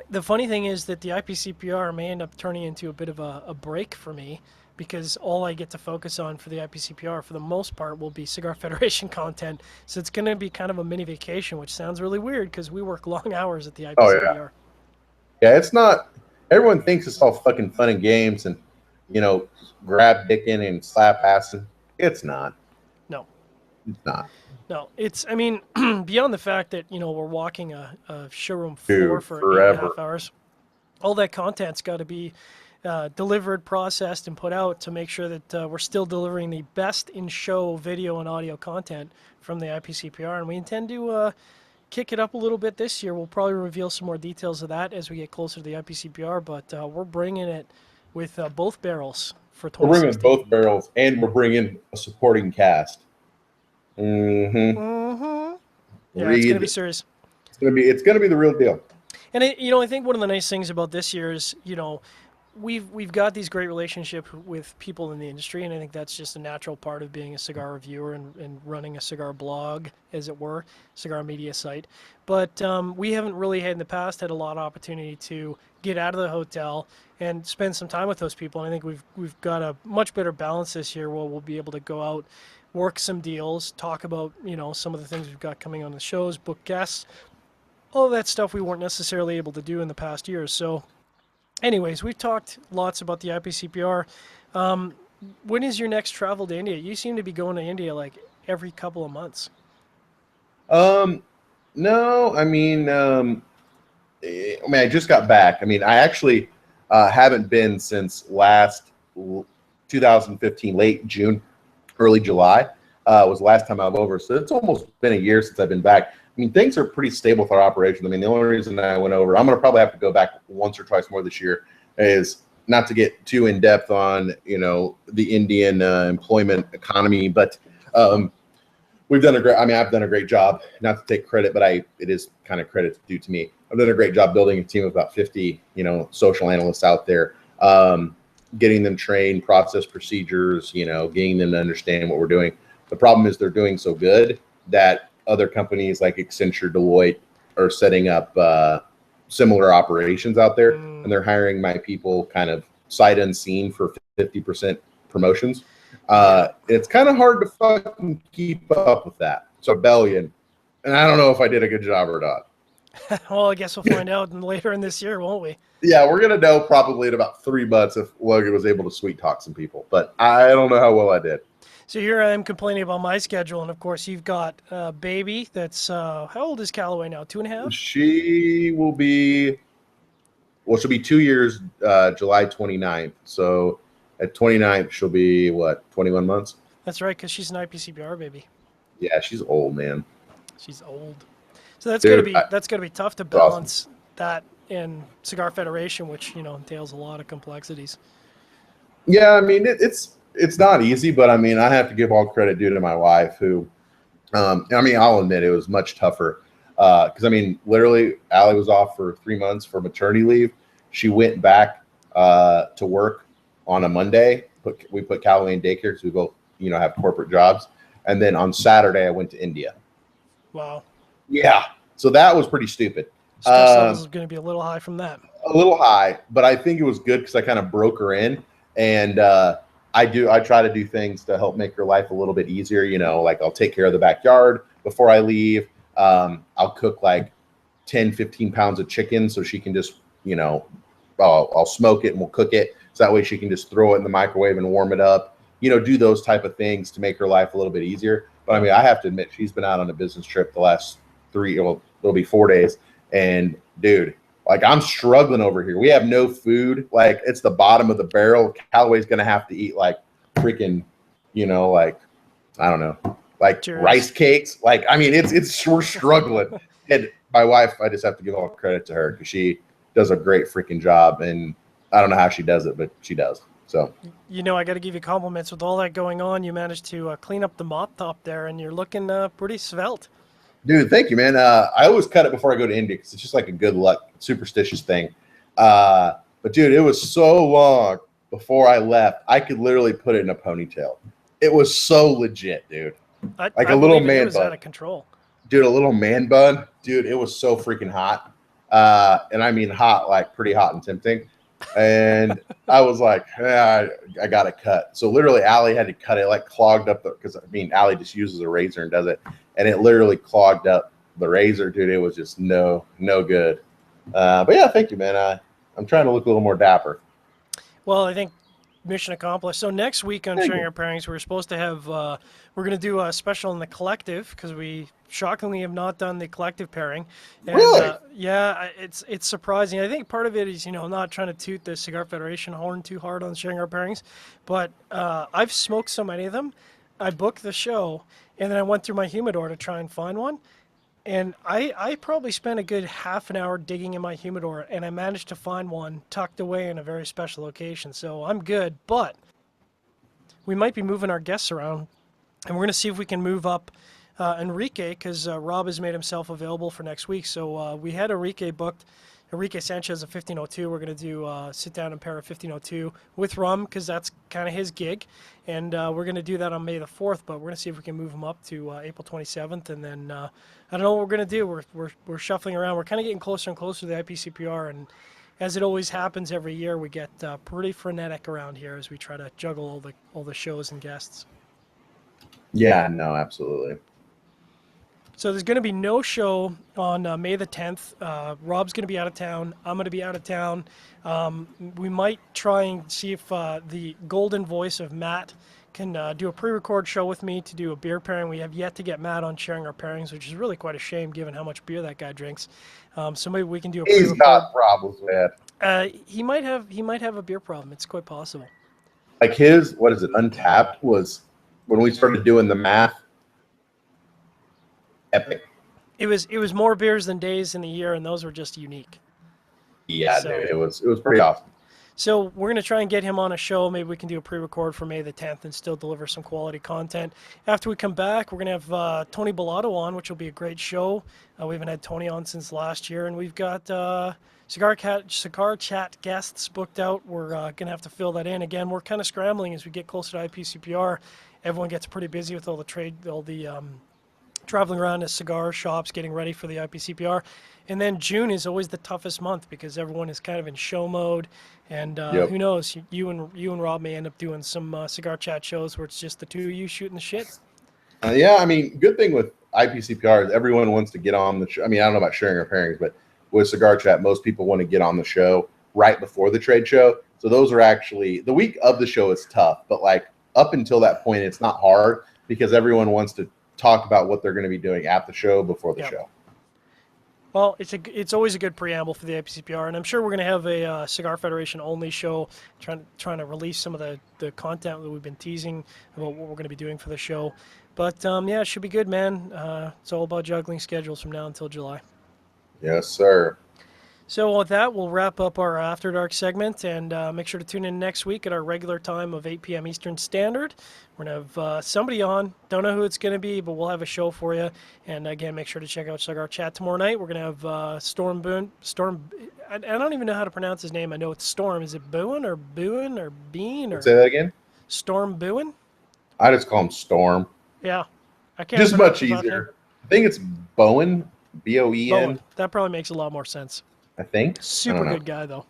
[SPEAKER 1] the funny thing is that the IPCPR may end up turning into a bit of a break for me because all I get to focus on for the IPCPR for the most part will be Cigar Federation content. So it's going to be kind of a mini vacation, which sounds really weird because we work long hours at the IPCPR.
[SPEAKER 2] Oh, yeah, it's not, everyone thinks it's all fucking fun and games and, grab dicking and slap assing. It's not.
[SPEAKER 1] No.
[SPEAKER 2] It's not.
[SPEAKER 1] No, it's, I mean, beyond the fact that, we're walking a showroom floor
[SPEAKER 2] Dude,
[SPEAKER 1] for 8.5
[SPEAKER 2] forever.
[SPEAKER 1] hours, all that content's got to be delivered, processed, and put out to make sure that we're still delivering the best in show video and audio content from the IPCPR. And we intend to kick it up a little bit this year. We'll probably reveal some more details of that as we get closer to the IPCPR, but we're bringing it with both barrels for
[SPEAKER 2] We're bringing
[SPEAKER 1] 2016.
[SPEAKER 2] both barrels, and we're bringing a supporting cast. Mm-hmm.
[SPEAKER 1] Mm-hmm. Yeah, it's going to be
[SPEAKER 2] Reed,
[SPEAKER 1] serious.
[SPEAKER 2] it's gonna be the real deal.
[SPEAKER 1] And I think one of the nice things about this year is, we've got these great relationships with people in the industry, and I think that's just a natural part of being a cigar reviewer and running a cigar blog, as it were, cigar media site. But we haven't really had in the past had a lot of opportunity to get out of the hotel and spend some time with those people. And I think we've got a much better balance this year where we'll be able to go out, work some deals, talk about some of the things we've got coming on the shows, book guests, all of that stuff we weren't necessarily able to do in the past years. So, anyways, we've talked lots about the IPCPR. When is your next travel to India? You seem to be going to India like every couple of months.
[SPEAKER 2] Um, no, I just got back. I mean, I actually haven't been since last 2015, late June, early July was the last time I was over. So it's almost been a year since I've been back. I mean, things are pretty stable with our operations. I mean, the only reason I went over, I'm going to probably have to go back once or twice more this year, is not to get too in depth on, the Indian employment economy, but we've done a great, I've done a great job, not to take credit, but it is kind of credit due to me. I've done a great job building a team of about 50, social analysts out there, getting them trained, process procedures, getting them to understand what we're doing. The problem is they're doing so good that other companies like Accenture, Deloitte are setting up similar operations out there, and they're hiring my people kind of sight unseen for 50% promotions. It's kind of hard to fucking keep up with that. So rebellion, and I don't know if I did a good job or not.
[SPEAKER 1] Well, I guess we'll find out later in this year, won't we?
[SPEAKER 2] Yeah, we're gonna know probably in about 3 months if Logan was able to sweet talk some people, but I don't know how well I did.
[SPEAKER 1] So here I am complaining about my schedule, and of course you've got a baby that's how old is Callaway now? 2.5?
[SPEAKER 2] She'll be 2 years, July 29th. So at 29th, she'll be 21 months?
[SPEAKER 1] That's right, because she's an IPCPR baby.
[SPEAKER 2] Yeah, she's old, man.
[SPEAKER 1] She's old. So that's
[SPEAKER 2] Dude,
[SPEAKER 1] gonna be tough to balance that in Cigar Federation, which entails a lot of complexities.
[SPEAKER 2] Yeah, I mean it's not easy, but I mean I have to give all credit due to my wife, who, I'll admit it was much tougher because literally Allie was off for 3 months for maternity leave. She went back to work on a Monday. We put Callaway in daycare because we both have corporate jobs, and then on Saturday I went to India.
[SPEAKER 1] Wow.
[SPEAKER 2] Yeah, so that was pretty stupid.
[SPEAKER 1] Stress levels is going to be a little high from that.
[SPEAKER 2] A little high, but I think it was good because I kind of broke her in, and I try to do things to help make her life a little bit easier. Like I'll take care of the backyard before I leave. I'll cook like 10, 15 pounds of chicken so she can just, I'll smoke it and we'll cook it. So that way she can just throw it in the microwave and warm it up, do those type of things to make her life a little bit easier. But I have to admit, she's been out on a business trip the last it'll be 4 days. And dude, like I'm struggling over here. We have no food. Like it's the bottom of the barrel. Callaway's going to have to eat like freaking, like, I don't know, like
[SPEAKER 1] Cheers.
[SPEAKER 2] Rice cakes. Like, we're struggling. And my wife, I just have to give all credit to her because she does a great freaking job. And I don't know how she does it, but she does. So,
[SPEAKER 1] I got to give you compliments with all that going on. You managed to clean up the mop top there, and you're looking pretty svelte.
[SPEAKER 2] Dude, thank you, man. I always cut it before I go to India because it's just like a good luck, superstitious thing. But dude, it was so long before I left, I could literally put it in a ponytail. It was so legit, dude.
[SPEAKER 1] I
[SPEAKER 2] a little man
[SPEAKER 1] it was
[SPEAKER 2] bun.
[SPEAKER 1] out of control.
[SPEAKER 2] Dude, a little man bun. Dude, it was so freaking hot. And I mean hot, like pretty hot and tempting. And I was like, I got it cut. So literally Allie had to cut it, like clogged up because Allie just uses a razor and does it. And it literally clogged up the razor, dude. It was just no good. But yeah, thank you, man. I'm trying to look a little more dapper.
[SPEAKER 1] Well, I think mission accomplished. So next week on
[SPEAKER 2] Thank
[SPEAKER 1] Sharing
[SPEAKER 2] you.
[SPEAKER 1] Our Pairings, we're supposed to have, we're going to do a special in the collective because we shockingly have not done the collective pairing. And
[SPEAKER 2] Really?
[SPEAKER 1] it's surprising. I think part of it is, not trying to toot the Cigar Federation horn too hard on Sharing Our Pairings, but I've smoked so many of them. I booked the show and then I went through my humidor to try and find one. And I probably spent a good half an hour digging in my humidor, and I managed to find one tucked away in a very special location. So I'm good, but we might be moving our guests around, and we're going to see if we can move up Enrique, because Rob has made himself available for next week. So we had Enrique booked. Enrique Sanchez of 1502. We're going to do sit down and pair a 1502 with rum because that's kind of his gig. And we're going to do that on May the 4th, but we're going to see if we can move him up to April 27th. And then I don't know what we're going to do. We're shuffling around. We're kind of getting closer and closer to the IPCPR. And as it always happens every year, we get pretty frenetic around here as we try to juggle all the shows and guests.
[SPEAKER 2] Yeah, no, absolutely.
[SPEAKER 1] So there's going to be no show on May the 10th. Rob's going to be out of town. I'm going to be out of town. We might try and see if the golden voice of Matt can do a pre-record show with me to do a beer pairing. We have yet to get Matt on Sharing Our Pairings, which is really quite a shame given how much beer that guy drinks. So maybe we can do a
[SPEAKER 2] He's
[SPEAKER 1] pre-record.
[SPEAKER 2] got problems, man.
[SPEAKER 1] He might have a beer problem. It's quite possible.
[SPEAKER 2] Like his, what is it, Untapped was when we started doing the math. Epic.
[SPEAKER 1] It was more beers than days in the year, and those were just unique.
[SPEAKER 2] Yeah, dude, it was pretty awesome.
[SPEAKER 1] So we're going to try and get him on a show. Maybe we can do a pre-record for May the 10th and still deliver some quality content. After we come back, we're going to have Tony Bellato on, which will be a great show. We haven't had Tony on since last year, and we've got Cigar Chat guests booked out. We're going to have to fill that in. Again, we're kind of scrambling as we get closer to IPCPR. Everyone gets pretty busy with all the traveling around to cigar shops, getting ready for the IPCPR. And then June is always the toughest month because everyone is kind of in show mode. And who knows, you and Rob may end up doing some Cigar Chat shows where it's just the two of you shooting the shit.
[SPEAKER 2] Yeah, I mean, good thing with IPCPR is everyone wants to get on the show. I mean, I don't know about Sharing Our Pairings, but with Cigar Chat, most people want to get on the show right before the trade show. So those are actually, the week of the show is tough, but like up until that point, it's not hard because everyone wants to talk about what they're going to be doing at the show before the show.
[SPEAKER 1] Well, it's always a good preamble for the IPCPR, and I'm sure we're going to have a Cigar Federation only show, trying to release some of the content that we've been teasing about what we're going to be doing for the show. But yeah, it should be good, man. It's all about juggling schedules from now until July.
[SPEAKER 2] Yes, sir.
[SPEAKER 1] So with that, we'll wrap up our After Dark segment, and make sure to tune in next week at our regular time of 8 p.m. Eastern Standard. We're going to have somebody on. Don't know who it's going to be, but we'll have a show for you. And again, make sure to check out Cigar Chat tomorrow night. We're going to have Storm, I don't even know how to pronounce his name. I know it's Storm. Is it Boone or Bean? Or
[SPEAKER 2] Say that again?
[SPEAKER 1] Storm Boone?
[SPEAKER 2] I just call him Storm.
[SPEAKER 1] Yeah. I can't
[SPEAKER 2] Just
[SPEAKER 1] pronounce
[SPEAKER 2] much
[SPEAKER 1] his last name.
[SPEAKER 2] easier. I think it's Bowen, B-O-E-N.
[SPEAKER 1] Bowen. That probably makes a lot more sense.
[SPEAKER 2] I think.
[SPEAKER 1] Super good guy, though.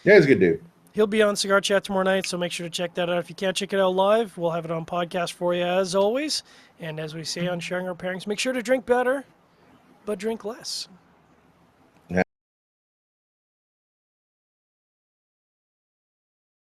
[SPEAKER 2] Yeah, he's a good dude.
[SPEAKER 1] He'll be on Cigar Chat tomorrow night, so make sure to check that out. If you can't check it out live, we'll have it on podcast for you as always. And as we say on Sharing Our Pairings, make sure to drink better, but drink less.